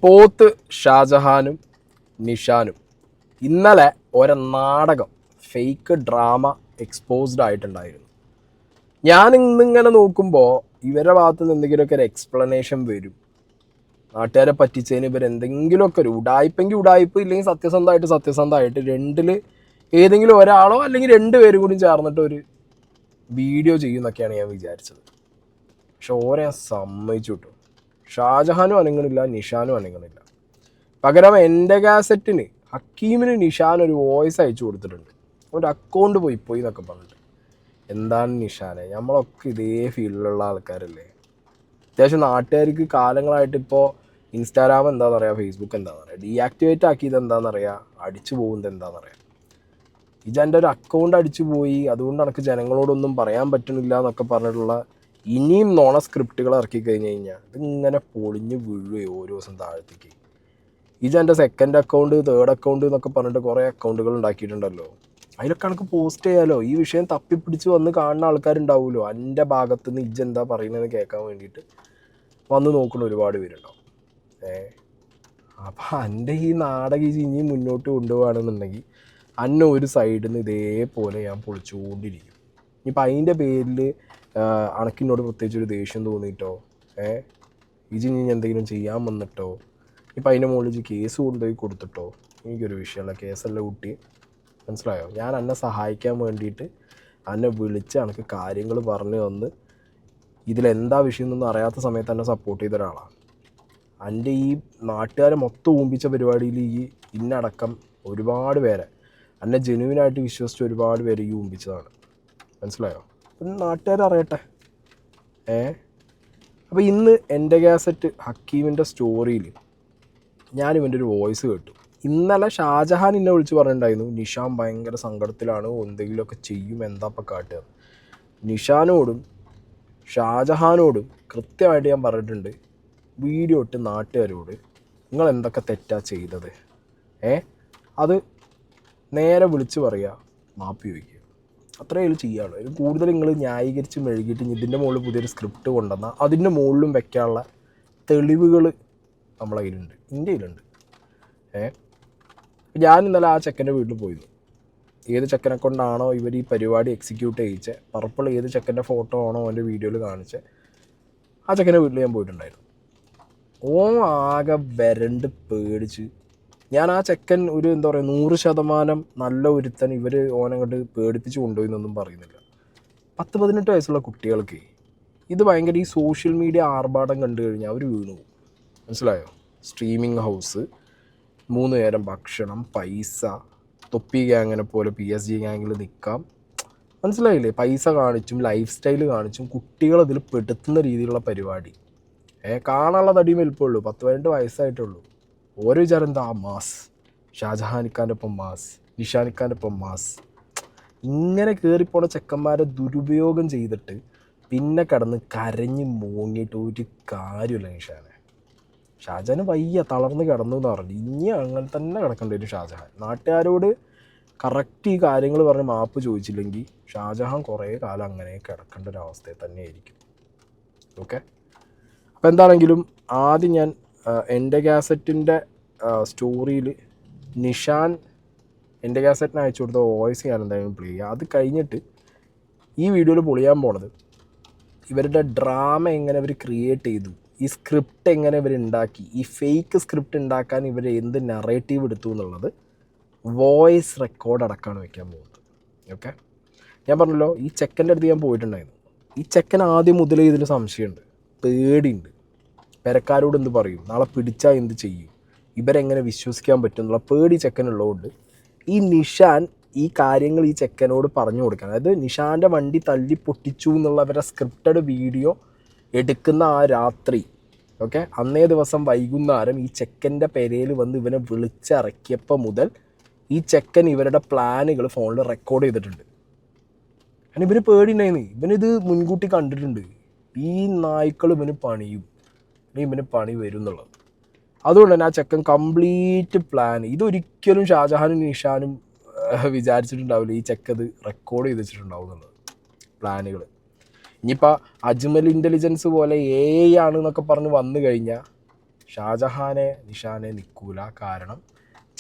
പോത്ത് ഷാജഹാനും നിഷാനും ഇന്നലെ ഒരു നാടകം ഫേക്ക് ഡ്രാമ എക്സ്പോസ്ഡ് ആയിട്ടുണ്ടായിരുന്നു. ഞാൻ ഇന്നിങ്ങനെ നോക്കുമ്പോൾ ഇവരുടെ ഭാഗത്ത് നിന്ന് എന്തെങ്കിലുമൊക്കെ ഒരു എക്സ്പ്ലനേഷൻ വരും. നാട്ടുകാരെ പറ്റിച്ചതിന് ഇവരെന്തെങ്കിലുമൊക്കെ ഒരു ഉടായ്പെങ്കിൽ ഉടായ്പ്, ഇല്ലെങ്കിൽ സത്യസന്ധമായിട്ട് രണ്ടിൽ ഏതെങ്കിലും ഒരാളോ അല്ലെങ്കിൽ രണ്ടുപേരും കൂടി ചേർന്നിട്ട് ഒരു വീഡിയോ ചെയ്യുമെന്നൊക്കെയാണ് ഞാൻ വിചാരിച്ചത്. പക്ഷെ ഓരെ ഞാൻ സമ്മതിച്ചു കിട്ടും. ഷാജഹാനും അനങ്ങണില്ല, നിഷാനും അനങ്ങണില്ല. പകരം എൻ്റെ കാസറ്റിന് ഹക്കീമിന് നിഷാൻ ഒരു വോയിസ് അയച്ചു കൊടുത്തിട്ടുണ്ട്. ഒരു അക്കൗണ്ട് പോയി എന്നൊക്കെ പറഞ്ഞിട്ട്. എന്താണ് നിഷാനെ, നമ്മളൊക്കെ ഇതേ ഫീൽഡിലുള്ള ആൾക്കാരല്ലേ. അത്യാവശ്യം നാട്ടുകാർക്ക് കാലങ്ങളായിട്ട് ഇപ്പോൾ ഇൻസ്റ്റാഗ്രാം എന്താണെന്ന് അറിയാം, ഫേസ്ബുക്ക് എന്താണെന്ന് അറിയാം, ഡീആക്ടിവേറ്റ് ആക്കിയത് എന്താണെന്ന് അറിയാം, അടിച്ചു പോകുന്നത് എന്താണെന്ന് അറിയാം. ഇജൻ്റെ ഒരു അക്കൗണ്ട് അടിച്ചു പോയി, അതുകൊണ്ട് എനിക്ക് ജനങ്ങളോടൊന്നും പറയാൻ പറ്റുന്നില്ല എന്നൊക്കെ പറഞ്ഞിട്ടുള്ള ഇനിയും നോണ സ്ക്രിപ്റ്റുകൾ ഇറക്കി കഴിഞ്ഞ് കഴിഞ്ഞാൽ ഇതിങ്ങനെ പൊളിഞ്ഞ് വീഴുകയോ ഓരോ ദിവസം താഴത്തേക്ക്. ഇജൻ്റെ സെക്കൻഡ് അക്കൗണ്ട്, തേർഡ് അക്കൗണ്ട് എന്നൊക്കെ പറഞ്ഞിട്ട് കുറേ അക്കൗണ്ടുകൾ ഉണ്ടാക്കിയിട്ടുണ്ടല്ലോ. അതിലൊക്കെ എനിക്ക് പോസ്റ്റ് ചെയ്യാലോ. ഈ വിഷയം തപ്പിപ്പിടിച്ച് വന്ന് കാണുന്ന ആൾക്കാരുണ്ടാവുമല്ലോ. എൻ്റെ ഭാഗത്തുനിന്ന് ഇജെന്താ പറയുന്നതെന്ന് കേൾക്കാൻ വേണ്ടിയിട്ട് വന്ന് നോക്കുന്ന ഒരുപാട് പേരുണ്ടാവും. അപ്പം എൻ്റെ ഈ നാടകം ഇനി മുന്നോട്ട് കൊണ്ടുപോകുകയാണെന്നുണ്ടെങ്കിൽ അന്നെ ഒരു സൈഡിൽ നിന്ന് ഇതേപോലെ ഞാൻ പൊളിച്ചുകൊണ്ടിരിക്കും. ഇനിയിപ്പോൾ അതിൻ്റെ പേരിൽ അണക്കിനോട് പ്രത്യേകിച്ച് ഒരു ദേഷ്യം തോന്നിയിട്ടോ ഇനി എന്തെങ്കിലും ചെയ്യാൻ വന്നിട്ടോ ഇപ്പം അതിൻ്റെ മുകളിൽ കേസ് കൊണ്ടുപോയി കൊടുത്തിട്ടോ എനിക്കൊരു വിഷയമല്ല. കേസല്ല കുട്ടി, മനസ്സിലായോ? ഞാൻ എന്നെ സഹായിക്കാൻ വേണ്ടിയിട്ട് എന്നെ വിളിച്ച് എനിക്ക് കാര്യങ്ങൾ പറഞ്ഞു തന്ന് ഇതിലെന്താ വിഷയം എന്നൊന്നും അറിയാത്ത സമയത്ത് എന്നെ സപ്പോർട്ട് ചെയ്ത ഒരാളാണ്. എൻ്റെ ഈ നാട്ടുകാരെ മൊത്തം ഊമ്പിച്ച പരിപാടിയിൽ ഈ ഇന്നടക്കം ഒരുപാട് പേരെ എന്നെ ജെന്യുവിനായിട്ട് വിശ്വസിച്ച് ഒരുപാട് പേര് ഈ ഊമ്പിച്ചതാണ്, മനസ്സിലായോ? നാട്ടുകാരറിയട്ടെ. അപ്പോൾ ഇന്ന് എൻ്റെ കാസറ്റ് ഹക്കീമിൻ്റെ സ്റ്റോറിയിൽ ഞാൻ ഇവൻ്റെ ഒരു വോയിസ് കേട്ടു. ഇന്നലെ ഷാജഹാൻ എന്നെ വിളിച്ച് പറഞ്ഞിട്ടുണ്ടായിരുന്നു നിഷാൻ ഭയങ്കര സങ്കടത്തിലാണ്, എന്തെങ്കിലുമൊക്കെ ചെയ്യും, എന്താ ഇപ്പം കാട്ടുക. നിഷാനോടും ഷാജഹാനോടും കൃത്യമായിട്ട് ഞാൻ പറഞ്ഞിട്ടുണ്ട്, വീഡിയോ ഇട്ട് നാട്ടുകാരോട് നിങ്ങൾ എന്തൊക്കെ തെറ്റാ ചെയ്തത്, അത് നേരെ വിളിച്ച് പറയുക, മാപ്പി ചോദിക്കുക. അത്രയേ ഇത് ചെയ്യാനുള്ളൂ. ഇത് കൂടുതൽ നിങ്ങൾ ന്യായീകരിച്ച് മെഴുകിയിട്ട് ഇതിൻ്റെ മുകളിൽ പുതിയൊരു സ്ക്രിപ്റ്റ് കൊണ്ടുവന്നാൽ അതിൻ്റെ മുകളിലും വെക്കാനുള്ള തെളിവുകൾ നമ്മളെ കയ്യിലുണ്ട്, എൻ്റെ കയ്യിലുണ്ട്. ഞാൻ ഇന്നലെ ആ ചെക്കൻ്റെ വീട്ടിൽ പോയിരുന്നു. ഏത് ചെക്കനെ കൊണ്ടാണോ ഇവർ ഈ പരിപാടി എക്സിക്യൂട്ട് ചെയ്യിച്ചത്, പർപ്പിൾ ഏത് ചെക്കൻ്റെ ഫോട്ടോ ആണോ അവൻ്റെ വീഡിയോയിൽ കാണിച്ചത്, ആ ചെക്കൻ്റെ വീട്ടിൽ ഞാൻ പോയിട്ടുണ്ടായിരുന്നു. ആകെ വരണ്ട് പേടിച്ച്. ഞാൻ ആ ചെക്കൻ ഒരു എന്താ പറയുക 100% നല്ല ഒരുത്തൻ ഇവർ ഓനങ്ങോട്ട് പേടിപ്പിച്ച് കൊണ്ടുപോയി എന്നൊന്നും പറയുന്നില്ല. 10-18 വയസ്സുള്ള കുട്ടികൾക്ക് ഇത് ഭയങ്കര ഈ സോഷ്യൽ മീഡിയ ആർഭാടം കണ്ടു കഴിഞ്ഞാൽ അവർ വീണു പോകും, മനസ്സിലായോ? സ്ട്രീമിംഗ് ഹൗസ്, 3 നേരം ഭക്ഷണം, പൈസ, തൊപ്പി ഗ്യാങ്ങിനെ പോലെ PSG ഗ്യാങ്ങിൽ നിൽക്കാം, മനസ്സിലായില്ലേ? പൈസ കാണിച്ചും ലൈഫ് സ്റ്റൈൽ കാണിച്ചും കുട്ടികളതിൽ പെടുത്തുന്ന രീതിയിലുള്ള പരിപാടി. കാണാനുള്ള തടിയും വലിപ്പമുള്ളൂ, 10-18 വയസ്സായിട്ടുള്ളൂ. ഓരോ വിചാരം എന്താ മാസ്, ഷാജഹാനിക്കാൻ്റെ ഒപ്പം മാസ്, നിഷാനിക്കാൻ്റെ ഒപ്പം മാസ്. ഇങ്ങനെ കയറിപ്പോണ ചെക്കന്മാരെ ദുരുപയോഗം ചെയ്തിട്ട് പിന്നെ കിടന്ന് കരഞ്ഞ് മൂങ്ങിയിട്ട് ഒരു കാര്യമില്ല. ഷാജഹാന് വയ്യ, തളർന്ന് കിടന്നു എന്ന് പറഞ്ഞു. ഇനി അങ്ങനെ തന്നെ കിടക്കേണ്ട ഒരു ഷാജഹാൻ. നാട്ടുകാരോട് കറക്റ്റ് ഈ കാര്യങ്ങൾ പറഞ്ഞ് മാപ്പ് ചോദിച്ചില്ലെങ്കിൽ ഷാജഹാൻ കുറേ കാലം അങ്ങനെ കിടക്കേണ്ട ഒരവസ്ഥയിൽ തന്നെ ആയിരിക്കും. ഓക്കെ, അപ്പോൾ എന്താണെങ്കിലും ആദ്യം ഞാൻ എൻ്റെ കാസറ്റിൻ്റെ സ്റ്റോറിയിൽ നിഷാൻ എൻ്റെ കാസറ്റിന് അയച്ചു കൊടുത്ത വോയിസ് ഞാൻ എന്തായാലും പ്ലേ ചെയ്യുക. അത് കഴിഞ്ഞിട്ട് ഈ വീഡിയോയിൽ പൊളിയാൻ പോണത് ഇവരുടെ ഡ്രാമ എങ്ങനെ ഇവർ ക്രിയേറ്റ് ചെയ്തു, ഈ സ്ക്രിപ്റ്റ് എങ്ങനെ ഇവർ ഉണ്ടാക്കി, ഈ ഫേക്ക് സ്ക്രിപ്റ്റ് ഉണ്ടാക്കാൻ ഇവർ എന്ത് നറേറ്റീവ് എടുത്തു എന്നുള്ളത് വോയിസ് റെക്കോർഡ് അടക്കമാണ് വയ്ക്കാൻ പോകുന്നത്. ഓക്കെ, ഞാൻ പറഞ്ഞല്ലോ ഈ ചെക്കൻ്റെ അടുത്ത് ഞാൻ പോയിട്ടുണ്ടായിരുന്നു. ഈ ചെക്കൻ ആദ്യം മുതലേ ഇതിൽ സംശയമുണ്ട്, പേടിയുണ്ട്. പെരക്കാരോട് എന്ത് പറയും, നാളെ പിടിച്ചാൽ എന്ത് ചെയ്യും, ഇവരെങ്ങനെ വിശ്വസിക്കാൻ പറ്റും എന്നുള്ള പേടി ചെക്കനുള്ളതുകൊണ്ട് ഈ നിഷാൻ ഈ കാര്യങ്ങൾ ഈ ചെക്കനോട് പറഞ്ഞു കൊടുക്കാൻ, അതായത് നിഷാൻ്റെ വണ്ടി തല്ലി പൊട്ടിച്ചു എന്നുള്ളവരുടെ സ്ക്രിപ്റ്റഡ് വീഡിയോ എടുക്കുന്ന ആ രാത്രി, ഓക്കെ, അന്നേ ദിവസം വൈകുന്നേരം ഈ ചെക്കൻ്റെ പെരയിൽ വന്ന് ഇവനെ വിളിച്ചിറക്കിയപ്പോൾ മുതൽ ഈ ചെക്കൻ ഇവരുടെ പ്ലാനുകൾ ഫോണിൽ റെക്കോർഡ് ചെയ്തിട്ടുണ്ട്. കാരണം ഇവന് പേടിയുണ്ടായിരുന്നു, ഇവനിത് മുൻകൂട്ടി കണ്ടിട്ടുണ്ട്. ഈ നായ്ക്കൾ ഇവന് പണിയും, ഇവന് പണി വരും എന്നുള്ളത്. അതുകൊണ്ട് തന്നെ ആ ചെക്കൻ കംപ്ലീറ്റ് പ്ലാൻ, ഇതൊരിക്കലും ഷാജഹാനും നിഷാനും വിചാരിച്ചിട്ടുണ്ടാവില്ല ഈ ചെക്കത് റെക്കോർഡ് ചെയ്ത് വെച്ചിട്ടുണ്ടാവും എന്നുള്ളത്, പ്ലാനുകൾ. ഇനിയിപ്പോൾ അജ്മൽ ഇൻ്റലിജൻസ് പോലെ AI ആണ് എന്നൊക്കെ പറഞ്ഞ് വന്നു കഴിഞ്ഞാൽ ഷാജഹാനെ നിഷാനെ നിൽക്കൂല. കാരണം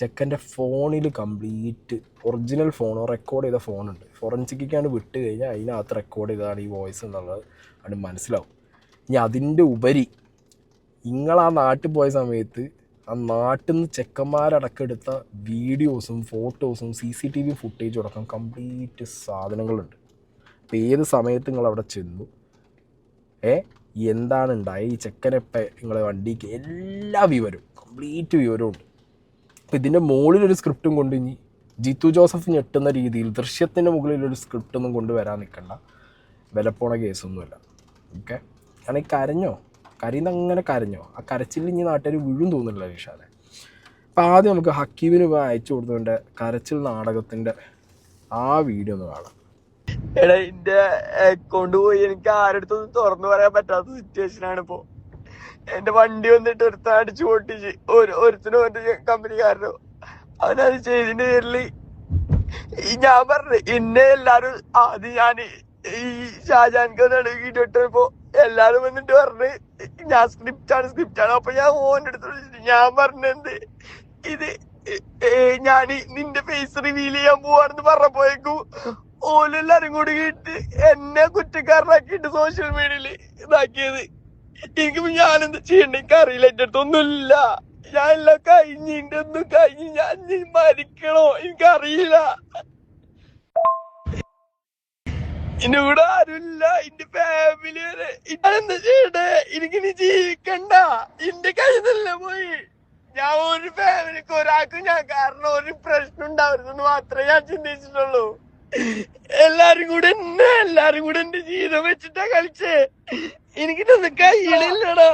ചെക്കൻ്റെ ഫോണിൽ കംപ്ലീറ്റ് ഒറിജിനൽ ഫോണോ റെക്കോർഡ് ചെയ്ത ഫോണുണ്ട്. ഫോറൻസിക്കാണ് വിട്ട് കഴിഞ്ഞാൽ അതിനകത്ത് റെക്കോർഡ് ചെയ്തതാണ് ഈ വോയിസ് എന്നുള്ളത് അത് മനസ്സിലാവും. ഇനി അതിൻ്റെ ഉപരി നിങ്ങളാ നാട്ടിൽ പോയ സമയത്ത് ആ നാട്ടിൽ നിന്ന് ചെക്കന്മാരടക്കം എടുത്ത വീഡിയോസും ഫോട്ടോസും CCTV ഫുട്ടേജും അടക്കം കംപ്ലീറ്റ് സാധനങ്ങളുണ്ട്. അപ്പോൾ ഏത് സമയത്ത് നിങ്ങളവിടെ ചെന്നു, എന്താണ് ഉണ്ടായത്, ഈ ചെക്കനെപ്പം നിങ്ങളെ വണ്ടിക്ക് എല്ലാ വിവരവും കംപ്ലീറ്റ് വിവരവും ഉണ്ട്. അപ്പോൾ ഇതിൻ്റെ മുകളിലൊരു സ്ക്രിപ്റ്റും കൊണ്ട് ഇനി ജിത്തു ജോസഫ് ഞെട്ടുന്ന രീതിയിൽ ദൃശ്യത്തിൻ്റെ മുകളിലൊരു സ്ക്രിപ്റ്റൊന്നും കൊണ്ടുവരാൻ നിൽക്കണ്ട. വിലപ്പോണ കേസൊന്നുമല്ല. ഓക്കെ, കാരണം ഈ കരയുന്ന അങ്ങനെ കരഞ്ഞോ, ആ കരച്ചിൽ ഇനി നാട്ടുകാർ വീഴും തോന്നുന്നില്ല നിഷാനെ. അപ്പോൾ ആദ്യം നമുക്ക് ഹക്കീമിന് അയച്ചു കൊടുത്തതിൻ്റെ കരച്ചിൽ നാടകത്തിൻ്റെ ആ വീഡിയോ ഒന്ന് കാണാം. എടാ, എന്റെ അക്കൗണ്ട് പോയി എനിക്ക് ആരടുത്തൊന്നും തുറന്നു പറയാൻ പറ്റാത്ത സിറ്റുവേഷനാണ് ഇപ്പോ. എന്റെ വണ്ടി വന്നിട്ട് ഒരുത്തൻ അടിച്ചു പൊട്ടിച്ച്, ഒരുത്തനും എന്റെ കമ്പനിക്കാരനോ അവനത് ചെയ്തതിന്റെ പേരില് ഞാൻ പറഞ്ഞു ഇന്നെ എല്ലാരും ആദ്യം ഞാൻ ഈ ഷാജാൻക്ക് നടുക്കിട്ടിപ്പോ എല്ലാരും വന്നിട്ട് പറഞ്ഞ് ഞാൻ സ്ക്രിപ്റ്റാണ്. അപ്പൊ ഞാൻ ഓന്റെ അടുത്ത് വിളിച്ചിട്ട് ഞാൻ പറഞ്ഞെന്ത് ഇത് ഞാൻ നിന്റെ ഫേസ് റിവീൽ ചെയ്യാൻ പോവാണെന്ന് പറഞ്ഞപ്പോയേക്കും ഓലെല്ലാരും കൂടി കിട്ട് എന്നെ കുറ്റക്കാരനാക്കിയിട്ട് സോഷ്യൽ മീഡിയയില് ഇതാക്കിയത്. എനിക്കിപ്പോ ഞാനെന്താ ചെയ്യണ്ട, എനിക്ക് അറിയില്ല. എന്റെ അടുത്തൊന്നുമില്ല, ഞാൻ എല്ലാം കഴിഞ്ഞിന്റെ ഒന്നും കഴിഞ്ഞ് ഞാൻ മരിക്കണോ എനിക്കറിയില്ല. എന്റെ കൂടെ ആരുമില്ല, എന്റെ ഫാമിലി വരെ. ഞാനെന്താ ചെയ്യണ്ടേ, എനിക്കിനി ജീവിക്കണ്ട, എന്റെ കയ്യിൽ പോയി. ഞാൻ ഒരു ഫാമിലിക്ക് ഒരാൾക്കും ഞാൻ കാരണം ഒരു പ്രശ്നം ഉണ്ടാവരുതെന്ന് മാത്രമേ ഞാൻ ചിന്തിച്ചിട്ടുള്ളൂ. എല്ലാരും കൂടെ എന്റെ ജീവിതം വെച്ചിട്ടാ കളിച്ചേ. എനിക്കിതൊന്നും കഴിയണില്ലടാ.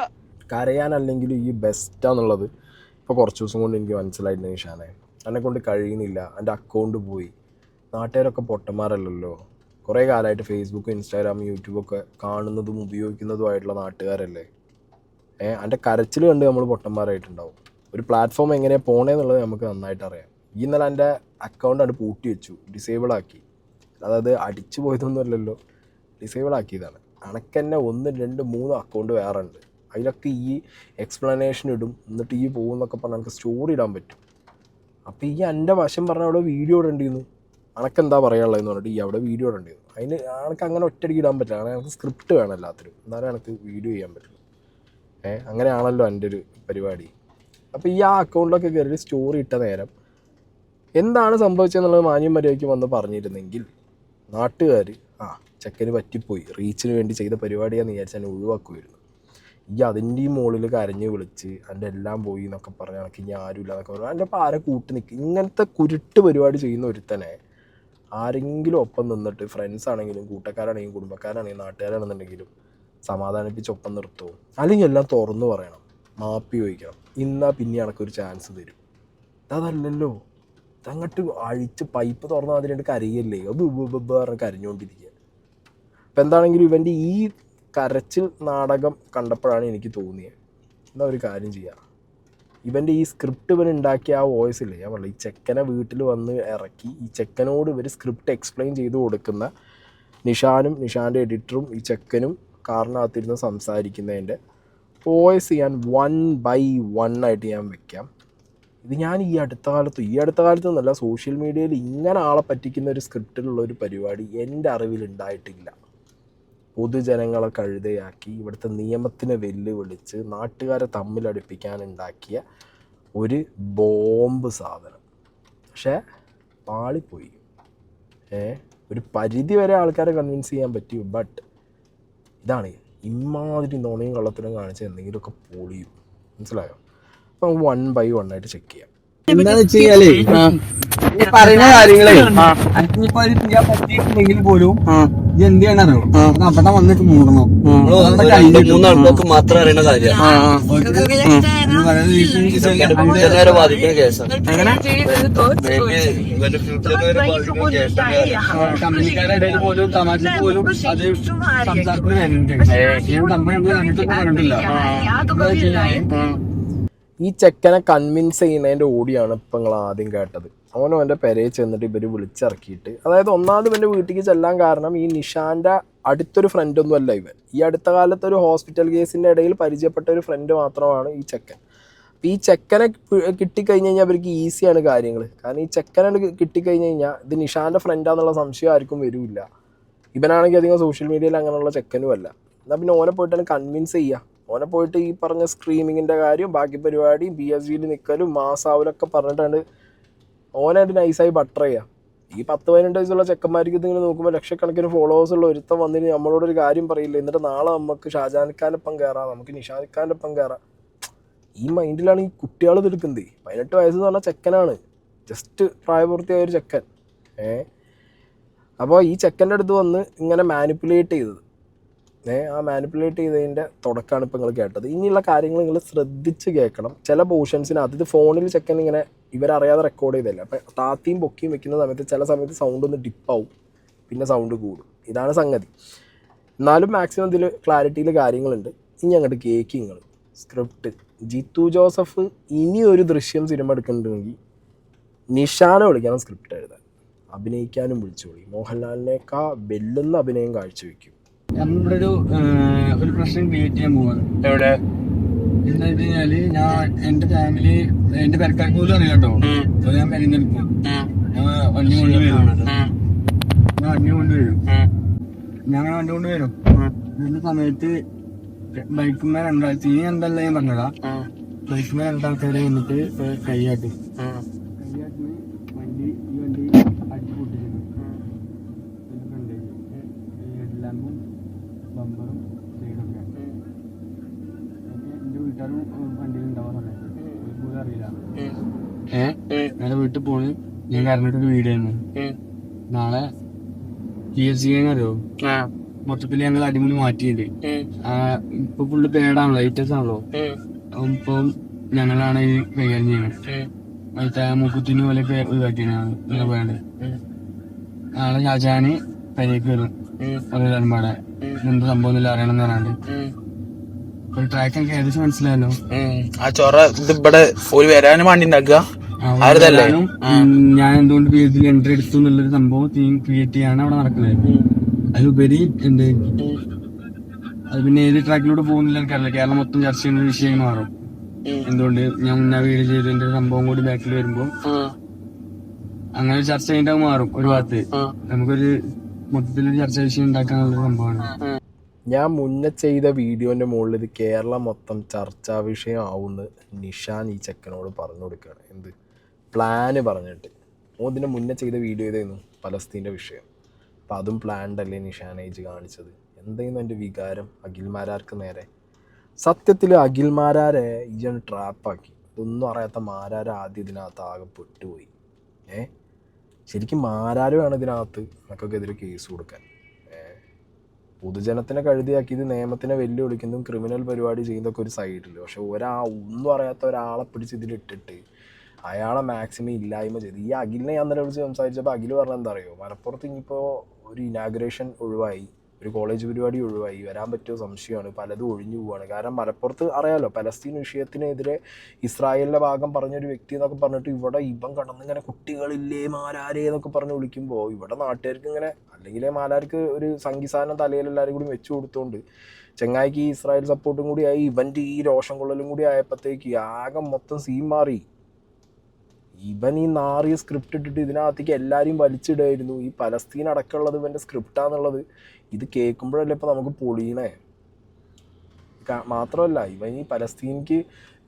കരയാനല്ലെങ്കിലും ഈ ബെസ്റ്റാന്നുള്ളത് ഇപ്പോൾ കുറച്ച് ദിവസം കൊണ്ട് എനിക്ക് മനസ്സിലായിട്ടുണ്ട് നിഷാനെ. എന്നെ കൊണ്ട് കഴിയുന്നില്ല, എൻ്റെ അക്കൗണ്ട് പോയി. നാട്ടുകാരൊക്കെ പൊട്ടന്മാരല്ലല്ലോ. കുറേ കാലമായിട്ട് ഫേസ്ബുക്ക്, ഇൻസ്റ്റാഗ്രാം, യൂട്യൂബൊക്കെ കാണുന്നതും ഉപയോഗിക്കുന്നതുമായിട്ടുള്ള നാട്ടുകാരല്ലേ. എൻ്റെ കരച്ചിൽ കണ്ട് നമ്മൾ പൊട്ടന്മാരായിട്ടുണ്ടാവും. ഒരു പ്ലാറ്റ്ഫോം എങ്ങനെയാണ് പോണേന്നുള്ളത് നമുക്ക് നന്നായിട്ട് അറിയാം. ഈ ഇന്നലെ എൻ്റെ അക്കൗണ്ട് അത് പൂട്ടി വെച്ചു, ഡിസേബിൾ ആക്കി. അതായത് അടിച്ചു പോയതൊന്നുമല്ലല്ലോ, ഡിസേബിൾ ആക്കിയതാണ്. അണക്കെന്നെ 1, 2, 3 അക്കൗണ്ട് വേറെ ഉണ്ട്. അതിലൊക്കെ ഈ എക്സ്പ്ലനേഷൻ ഇടും, എന്നിട്ട് ഈ പോകുന്നൊക്കെ പറഞ്ഞാൽ എനിക്ക് സ്റ്റോറി ഇടാൻ പറ്റും. അപ്പോൾ ഈ എൻ്റെ വശം പറഞ്ഞാൽ അവിടെ വീഡിയോ ഇടേണ്ടിയിരുന്നു. അണക്കെന്താ പറയാനുള്ളതെന്ന് പറഞ്ഞിട്ട് ഈ അവിടെ വീഡിയോ ഇടേണ്ടിയിരുന്നു. അതിന് എനിക്ക് അങ്ങനെ ഒറ്റയടിക്ക് ഇടാൻ പറ്റില്ല. കാരണം എനിക്ക് സ്ക്രിപ്റ്റ് വേണം എല്ലാത്തിനും, എന്നാലും എനിക്ക് വീഡിയോ ചെയ്യാൻ പറ്റുള്ളൂ. അങ്ങനെയാണല്ലോ എൻ്റെ ഒരു പരിപാടി. അപ്പോൾ ഈ ആ അക്കൗണ്ടിലൊക്കെ കയറി സ്റ്റോറി ഇട്ട നേരം എന്താണ് സംഭവിച്ചതെന്നുള്ളത് മാന്യം മര്യാദയ്ക്ക് വന്ന് പറഞ്ഞിരുന്നെങ്കിൽ നാട്ടുകാർ ചെക്കന് പറ്റിപ്പോയി, റീച്ചിന് വേണ്ടി ചെയ്ത പരിപാടിയാന്ന് വിചാരിച്ച് എന്നെ ഒഴിവാക്കുമായിരുന്നു. ഈ അതിൻ്റെ മുകളിൽ കരഞ്ഞ് വിളിച്ച് എൻ്റെ എല്ലാം പോയി എന്നൊക്കെ പറഞ്ഞ് എനിക്ക് ഇനി ആരുമില്ല എന്നൊക്കെ പറഞ്ഞു. എൻ്റെ അപ്പോൾ ആരെ കൂട്ടി നിൽക്കും? ഇങ്ങനത്തെ കുരുട്ട് പരിപാടി ചെയ്യുന്ന ഒരുത്തനെ ആരെങ്കിലും ഒപ്പം നിന്നിട്ട്, ഫ്രണ്ട്സ് ആണെങ്കിലും കൂട്ടക്കാരാണെങ്കിലും കുടുംബക്കാരാണെങ്കിലും നാട്ടുകാരാണെന്നുണ്ടെങ്കിലും സമാധാനിപ്പിച്ച് ഒപ്പം നിർത്തുമോ? അല്ലെങ്കിൽ എല്ലാം തുറന്നു പറയണം, മാപ്പി ചോദിക്കണം, ഇന്നാ പിന്നെ എനക്കൊരു ചാൻസ് തരും. അതല്ലല്ലോ, അങ്ങോട്ട് അഴിച്ച് പൈപ്പ് തുറന്നാൽ അതിനായിട്ട് കരയല്ലേ, അത് പറഞ്ഞ് കരഞ്ഞുകൊണ്ടിരിക്കുക. അപ്പം എന്താണെങ്കിലും ഇവൻ്റെ ഈ കരച്ചിൽ നാടകം കണ്ടപ്പോഴാണ് എനിക്ക് തോന്നിയത്, എന്താ ഒരു കാര്യം ചെയ്യുക, ഇവൻ്റെ ഈ സ്ക്രിപ്റ്റ് ഇവൻ ഉണ്ടാക്കിയ ആ വോയിസ് ഇല്ലേ, ഞാൻ പറഞ്ഞില്ല, ഈ ചെക്കനെ വീട്ടിൽ വന്ന് ഇറക്കി ഈ ചെക്കനോട് ഇവർ സ്ക്രിപ്റ്റ് എക്സ്പ്ലെയിൻ ചെയ്ത് കൊടുക്കുന്ന നിഷാനും നിഷാൻ്റെ എഡിറ്ററും ഈ ചെക്കനും കാറിനകത്തിരുന്ന് സംസാരിക്കുന്നതിൻ്റെ വോയിസ് ഞാൻ 1 by 1 ആയിട്ട് ഞാൻ വെക്കാം. ഇത് ഞാൻ ഈ അടുത്ത കാലത്ത് എന്നല്ല, സോഷ്യൽ മീഡിയയിൽ ഇങ്ങനെ ആളെ പറ്റിക്കുന്ന ഒരു സ്ക്രിപ്റ്റിലുള്ള ഒരു പരിപാടി എൻ്റെ അറിവിൽ ഉണ്ടായിട്ടില്ല. പൊതുജനങ്ങളെ കഴുതയാക്കി ഇവിടുത്തെ നിയമത്തിനെ വെല്ലുവിളിച്ച് നാട്ടുകാരെ തമ്മിലടുപ്പിക്കാനുണ്ടാക്കിയ ഒരു ബോംബ് സാധനം. പക്ഷേ പാളിപ്പോയി. ഒരു പരിധി വരെ ആൾക്കാരെ കൺവിൻസ് ചെയ്യാൻ പറ്റി. ബട്ട് ഇതാണ്, ഇമാതിരി നുണയും കള്ളത്തിനും കാണിച്ച് എന്തെങ്കിലുമൊക്കെ പൊളിയും. മനസ്സിലായോ? അപ്പം 1 by 1 ആയിട്ട് ചെക്ക് ചെയ്യാം. എന്താന്ന് വെച്ച് കഴിഞ്ഞാലേ ഈ പറയുന്ന കാര്യങ്ങളെ ഇനിയിപ്പോ അത് ചെയ്യാൻ പറ്റിയിട്ടുണ്ടെങ്കിൽ പോലും ഇത് എന്ത് ചെയ്യണോ അവിടെ വന്നിട്ട് മൂടണം. 3 ആൾക്കാർക്ക് മാത്രം അറിയുന്ന കാര്യമാണ്. ബാധിക്കുന്ന കേസാണ്. കമ്പനിക്കാരുടെ ഇടയിൽ പോലും തമാശ പോലും അത് സംസാരത്തിന് വരുന്നുണ്ട്. നമ്മൾ പറഞ്ഞിട്ടില്ല. ഈ ചെക്കനെ കൺവിൻസ് ചെയ്യുന്നതിൻ്റെ ഓടിയാണ് ഇപ്പം നിങ്ങൾ ആദ്യം കേട്ടത്. ഓൻ്റെ പെരയിൽ ചെന്നിട്ട് ഇവർ വിളിച്ചിറക്കിയിട്ട്, അതായത് ഒന്നാമത് ഇവൻ്റെ വീട്ടിലേക്ക് ചെല്ലാൻ കാരണം ഈ നിഷാൻ്റെ അടുത്തൊരു ഫ്രണ്ടൊന്നും അല്ല ഇവൻ. ഈ അടുത്ത കാലത്ത് ഒരു ഹോസ്പിറ്റൽ കേസിൻ്റെ ഇടയിൽ പരിചയപ്പെട്ട ഒരു ഫ്രണ്ട് മാത്രമാണ് ഈ ചെക്കൻ. അപ്പോൾ ഈ ചെക്കനെ കിട്ടിക്കഴിഞ്ഞ് കഴിഞ്ഞാൽ അവർക്ക് ഈസിയാണ് കാര്യങ്ങൾ. കാരണം ഈ ചെക്കനെ കിട്ടിക്കഴിഞ്ഞ് കഴിഞ്ഞാൽ ഇത് നിഷാൻ്റെ ഫ്രണ്ടാന്നുള്ള സംശയം ആർക്കും വരില്ല. ഇവനാണെങ്കിൽ അധികം സോഷ്യൽ മീഡിയയിൽ അങ്ങനെയുള്ള ചെക്കനും അല്ല. എന്നാൽ പിന്നെ ഓനെ പോയിട്ടാണ് കൺവിൻസ് ചെയ്യുക. ഓനെ പോയിട്ട് ഈ പറഞ്ഞ സ്ക്രീമിങ്ങിൻ്റെ കാര്യം, ബാക്കി പരിപാടി, PSG നിൽക്കലും മാസാവലൊക്കെ പറഞ്ഞിട്ടാണ് ഓനായിട്ട് നൈസായി ബട്ടർ ചെയ്യുക. ഈ 10-12 വയസ്സുള്ള ചെക്കന്മാർക്ക് ഇതിങ്ങനെ നോക്കുമ്പോൾ ലക്ഷക്കണക്കിന് ഫോളോവേഴ്സുള്ള ഒരുത്തം വന്നിട്ട് നമ്മളോടൊരു കാര്യം പറയില്ല, എന്നിട്ട് നാളെ നമുക്ക് ഷാജഹാൻ ഖാനൊപ്പം കയറാം, നമുക്ക് നിഷാൻ ഖാനൊപ്പം കയറാം. ഈ മൈൻഡിലാണ് ഈ കുട്ടികൾ എടുക്കുന്നത്. 18 വയസ്സെന്ന് പറഞ്ഞാൽ ചെക്കനാണ്, ജസ്റ്റ് പ്രായപൂർത്തിയായ ഒരു ചെക്കൻ. അപ്പോൾ ഈ ചെക്കൻ്റെ അടുത്ത് വന്ന് ഇങ്ങനെ മാനിപ്പുലേറ്റ് ചെയ്തത്, ആ മാനിപ്പുലേറ്റ് ചെയ്തതിൻ്റെ തുടക്കമാണ് ഇപ്പോൾ നിങ്ങൾ കേട്ടത്. ഇനിയുള്ള കാര്യങ്ങൾ നിങ്ങൾ ശ്രദ്ധിച്ച് കേൾക്കണം. ചില പോർഷൻസിനകത്ത് ഇത് ഫോണിൽ ചെക്കൻ ഇങ്ങനെ ഇവരറിയാതെ റെക്കോർഡ് ചെയ്തല്ല. അപ്പോൾ താത്തിയും പൊക്കിയും വെക്കുന്ന സമയത്ത് ചില സമയത്ത് സൗണ്ട് ഒന്ന് ഡിപ്പാവും, പിന്നെ സൗണ്ട് കൂടും. ഇതാണ് സംഗതി. എന്നാലും മാക്സിമം ഇതിൽ ക്ലാരിറ്റിയിൽ കാര്യങ്ങളുണ്ട്. ഇനി അങ്ങോട്ട് കേക്കിങ്ങൾ സ്ക്രിപ്റ്റ്. ജിത്തു ജോസഫ് ഇനി ഒരു ദൃശ്യം സിനിമ എടുക്കുന്നുണ്ടെങ്കിൽ നിഷാനെ വിളിക്കണം സ്ക്രിപ്റ്റ് എഴുതാൻ. അഭിനയിക്കാനും വിളിച്ചോളി. മോഹൻലാലിനേക്കാ വെല്ലുന്ന അഭിനയം കാഴ്ചവെക്കും. നമ്മളിവിടെ ഒരു പ്രശ്നം ക്രിയേറ്റ് ചെയ്യാൻ പോവാണ്. എവിടെ എന്താ വെച്ച് കഴിഞ്ഞാല്, ഞാൻ എന്റെ ഫാമിലി എന്റെ പെരക്കാർക്ക് പോലും അറിയാം കേട്ടോ. അപ്പോൾ ഞാൻ പെരുന്നെടുക്കും, വണ്ടി കൊണ്ടുവരും, ഞാൻ വണ്ടി കൊണ്ടുവരും. വരുന്ന സമയത്ത് ബൈക്കുമ്മേ രണ്ടാഴ്ച എന്തല്ല ഞാൻ പറഞ്ഞതാ, ബൈക്കുമ്മേ രണ്ടാൾക്കാരെ വന്നിട്ട് കൈയാട്ടി വണ്ടി അടിച്ചു പൊട്ടിച്ചിരുന്നു. ഹെഡ്ലാമ്പും ബമ്പറും സൈഡൊക്കെ എന്റെ വീട്ടുകാരും വണ്ടിയിൽ ഉണ്ടാവാൻ സമയത്ത് പോലും അറിയില്ല. നേരെ വീട്ടിൽ പോണ്. ഞാൻ കരഞ്ഞിട്ടൊരു വീഡിയോ ആയിരുന്നു. നാളെ PSG അറിയോ, മൊത്തത്തിൽ ഞങ്ങൾ അടിമുടി മാറ്റിയില്ലേ. ഇപ്പൊ ഫുള്ള് പേടാണല്ലോ, ഐറ്റസ് ആണല്ലോ. ഇപ്പം ഞങ്ങളാണ് ഈ കൈകാര്യം ചെയ്യുന്നത്. മുക്കുത്തിന് പോലെ ഒഴിവാക്കിയാണ് വേണ്ടത്. നാളെ ഷാജഹാന് പരിക്ക് വരും. എല്ലാവരും പാടെ എന്ത് സംഭവം അറിയണം എന്ന് പറയാണ്ട് ഒരു ട്രാക്ക് എനിക്ക് ഏകദേശം മനസ്സിലായല്ലോ. ആ ചൊറ ഇത് ഇവിടെ ഒരു വരാനും വേണ്ടി ഉണ്ടാക്കുക. ഞാൻ എന്തുകൊണ്ട് PSG എൻട്രി എടുത്തു എന്നുള്ളൊരു സംഭവം ക്രിയേറ്റ് ചെയ്യാണ് അവിടെ നടക്കുന്നത്. അതിലുപരി എന്ത് അത് പിന്നെ ഏത് ട്രാക്കിലൂടെ പോകുന്നില്ല എനിക്കറിയില്ല. കേരളം മൊത്തം ചർച്ച ചെയ്യുന്ന ഒരു വിഷയം മാറും. എന്തുകൊണ്ട് ഞാൻ മുന്നേ വീഡിയോ ചെയ്തതിന്റെ സംഭവം കൂടി ബാക്കിൽ വരുമ്പോ അങ്ങനെ ചർച്ച ചെയ്യേണ്ട മാറും. ഒരു ഭാഗത്ത് നമുക്കൊരു മൊത്തത്തിലൊരു ചർച്ച വിഷയം ഉണ്ടാക്കാനുള്ള സംഭവമാണ്. ഞാൻ മുന്നേ ചെയ്ത വീഡിയോൻ്റെ മുകളിൽ ഇത് കേരളം മൊത്തം ചർച്ചാ വിഷയം ആവുമെന്ന് നിഷാൻ ഈ ചെക്കനോട് പറഞ്ഞു കൊടുക്കുകയാണ്. എന്ത് പ്ലാന് പറഞ്ഞിട്ട് ഇതിന് മുന്നേ ചെയ്ത വീഡിയോ ഇതായിരുന്നു പലസ്തീൻ്റെ വിഷയം. അപ്പം അതും പ്ലാൻഡ് അല്ലേ നിഷാൻ ഏജ് കാണിച്ചത്? എന്തായിരുന്നു എൻ്റെ വികാരം അഖിൽമാരാർക്ക് നേരെ? സത്യത്തിൽ അഖിൽമാരാരെ ഇജാണ് ട്രാപ്പാക്കി. ഇതൊന്നും അറിയാത്ത മാരാർ ആദ്യം ഇതിനകത്ത് ആകെ പെട്ടുപോയി. ശരിക്കും മാരാര് വേണം ഇതിനകത്ത് നമുക്കൊക്കെ എതിരെ കേസ് കൊടുക്കാൻ. പൊതുജനത്തിനെ കഴുതിയാക്കി ഇത് നിയമത്തിനെ വെല്ലുവിളിക്കുന്നതും ക്രിമിനൽ പരിപാടി ചെയ്യുന്നതൊക്കെ ഒരു സൈഡിൽ. പക്ഷെ ഒന്നും അറിയാത്ത ഒരാളെ പിടിച്ച് ഇതിലിട്ടിട്ട് അയാളെ മാക്സിമം ഇല്ലായ്മ ചെയ്ത്. ഈ അഖിലിനെ ഞാൻ വിളിച്ച് സംസാരിച്ചപ്പോൾ അഖിൽ പറഞ്ഞാൽ എന്താ അറിയോ, മലപ്പുറത്ത് ഇനിയിപ്പോൾ ഒരു ഇനാഗുറേഷൻ ഒഴിവായി, ഒരു കോളേജ് പരിപാടി ഒഴിവായി, വരാൻ പറ്റിയ സംശയമാണ്, പലതും ഒഴിഞ്ഞു പോവുകയാണ്. കാരണം മലപ്പുറത്ത് അറിയാലോ, പലസ്തീൻ വിഷയത്തിനെതിരെ ഇസ്രായേലിൻ്റെ ഭാഗം പറഞ്ഞൊരു വ്യക്തി എന്നൊക്കെ പറഞ്ഞിട്ട് ഇവിടെ ഇവൻ കടന്നിങ്ങനെ കുട്ടികളില്ലേ മാലാരേ എന്നൊക്കെ പറഞ്ഞ് വിളിക്കുമ്പോൾ ഇവിടെ നാട്ടുകാർക്ക് ഇങ്ങനെ, അല്ലെങ്കിൽ മാലാർക്ക് ഒരു സംഗീസാനം തലയിൽ എല്ലാവരും കൂടി വെച്ചു കൊടുത്തോണ്ട് ചെങ്ങായിക്ക് ഈ ഇസ്രായേൽ സപ്പോർട്ടും കൂടി ആയി, ഇവൻ്റെ ഈ രോഷം കൊള്ളലും കൂടി ആയപ്പോഴത്തേക്ക് ആകെ മൊത്തം സീൻ മാറി. ഇവൻ ഈ നാറിയ സ്ക്രിപ്റ്റ് ഇട്ടിട്ട് ഇതിനകത്തേക്ക് എല്ലാവരെയും വലിച്ചിടുമായിരുന്നു. ഈ പലസ്തീൻ അടക്കമുള്ളത് ഇവൻ്റെ സ്ക്രിപ്റ്റാന്നുള്ളത് ഇത് കേൾക്കുമ്പോഴല്ലേ ഇപ്പോൾ നമുക്ക് പൊളിയണേ. മാത്രമല്ല ഇവൻ ഈ പലസ്തീനിക്ക്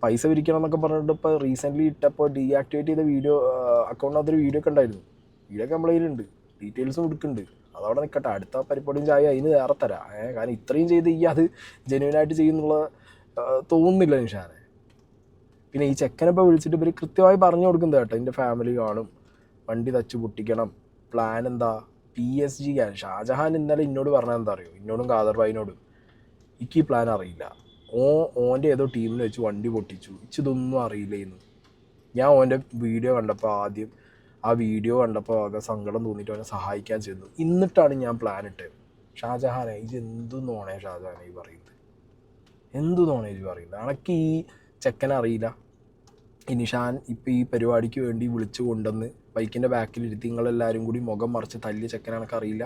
പൈസ പിരിക്കണം എന്നൊക്കെ പറഞ്ഞിട്ട് ഇപ്പോൾ റീസെൻ്റ്ലി ഇട്ടപ്പോൾ ഡീആക്ടിവേറ്റ് ചെയ്ത വീഡിയോ അക്കൗണ്ടിനകത്തൊരു വീഡിയോ ഒക്കെ ഉണ്ടായിരുന്നു. വീഡിയോ ഒക്കെ നമ്മളതിലുണ്ട്, ഡീറ്റെയിൽസും കൊടുക്കുന്നുണ്ട്. അതവിടെ നിൽക്കട്ടെ, അടുത്ത പരിപാടിയും ചായ അതിന് വേറെ തരാം. കാരണം ഇത്രയും ചെയ്ത് ഈ അത് ജെന്യുവനായിട്ട് ചെയ്യുന്നുള്ള തോന്നുന്നില്ല നിഷാനെ. പിന്നെ ഈ ചെക്കനപ്പോൾ വിളിച്ചിട്ട് ഇവർ കൃത്യമായി പറഞ്ഞു കൊടുക്കുന്നത് കേട്ടോ, എൻ്റെ ഫാമിലി കാണും, വണ്ടി തച്ച് പൊട്ടിക്കണം, പ്ലാൻ എന്താ PSG. ഷാജഹാൻ ഇന്നലെ എന്നോട് പറഞ്ഞാൽ എന്താ അറിയോ, എന്നോടും ഖാദർ ഭായിനോടും, എനിക്ക് ഈ പ്ലാൻ അറിയില്ല, ഓൻ്റെ ഏതോ ടീമിൽ വെച്ച് വണ്ടി പൊട്ടിച്ചു, ഇതൊന്നും അറിയില്ലേന്ന്. ഞാൻ ഓൻ്റെ വീഡിയോ കണ്ടപ്പോൾ ആദ്യം ആ വീഡിയോ കണ്ടപ്പോൾ ആകെ സങ്കടം തോന്നിയിട്ട് അവനെ സഹായിക്കാൻ ചെന്നു. എന്നിട്ടാണ് ഞാൻ പ്ലാൻ ഇട്ടത്. ഷാജഹാനെ ഇത് എന്തു നോണേ ഷാജഹാനെ ഈ പറയുന്നത്, എന്തു നോണേ ഇത് പറയുന്നത്? അനക്ക് ഈ ചെക്കനെ അറിയില്ല, ഈ നിഷാൻ ഇപ്പോൾ ഈ പരിപാടിക്ക് വേണ്ടി വിളിച്ചു കൊണ്ടുവന്ന് ബൈക്കിൻ്റെ ബാക്കിലിരുത്തി നിങ്ങളെല്ലാവരും കൂടി മുഖം മറിച്ച് തല്ലിയ ചെക്കനെ എനിക്കറിയില്ല.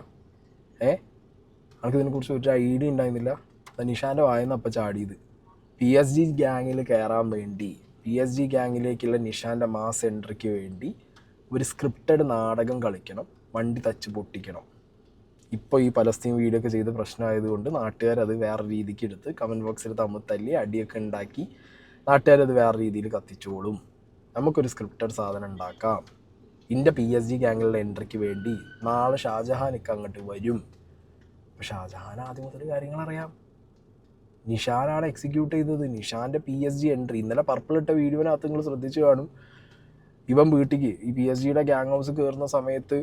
എനിക്കിതിനെക്കുറിച്ച് ഒരു ഐഡിയ ഉണ്ടായിരുന്നില്ല. നിഷാൻ്റെ വായന അപ്പം ചാടിയത് PSG ഗ്യാങ്ങിൽ കയറാൻ വേണ്ടി, PSG ഗ്യാങ്ങിലേക്കുള്ള നിഷാൻ്റെ മാസ് എൻട്രിക്ക് വേണ്ടി ഒരു സ്ക്രിപ്റ്റഡ് നാടകം കളിക്കണം, വണ്ടി തച്ച് പൊട്ടിക്കണം. ഇപ്പോൾ ഈ പലസ്തീൻ വീഡിയോ ഒക്കെ ചെയ്ത് പ്രശ്നമായതുകൊണ്ട് നാട്ടുകാരത് വേറെ രീതിക്ക് എടുത്ത് കമൻറ്റ് ബോക്സിൽ തമ്മിൽ തല്ലി അടിയൊക്കെ ഉണ്ടാക്കി നാട്ടുകാരത് വേറെ രീതിയിൽ കത്തിച്ചോളും. നമുക്കൊരു സ്ക്രിപ്റ്റഡ് സാധനം ഉണ്ടാക്കാം. എൻ്റെ PSG ഗ്യാങ്ങിലുള്ള എൻട്രിക്ക് വേണ്ടി നാളെ ഷാജഹാനൊക്കെ അങ്ങോട്ട് വരും. അപ്പോൾ ഷാജഹാൻ ആദ്യം മുതൽ കാര്യങ്ങളറിയാം. നിഷാനാണ് എക്സിക്യൂട്ട് ചെയ്തത്. നിഷാൻ്റെ PSG എൻട്രി ഇന്നലെ പർപ്പിൾ ഇട്ട വീഡിയോനകത്ത് നിങ്ങൾ ശ്രദ്ധിച്ചു കാണും. ഇവൻ വീട്ടിലേക്ക് ഈ PSG ഗ്യാങ് ഹൗസ് കയറുന്ന സമയത്ത്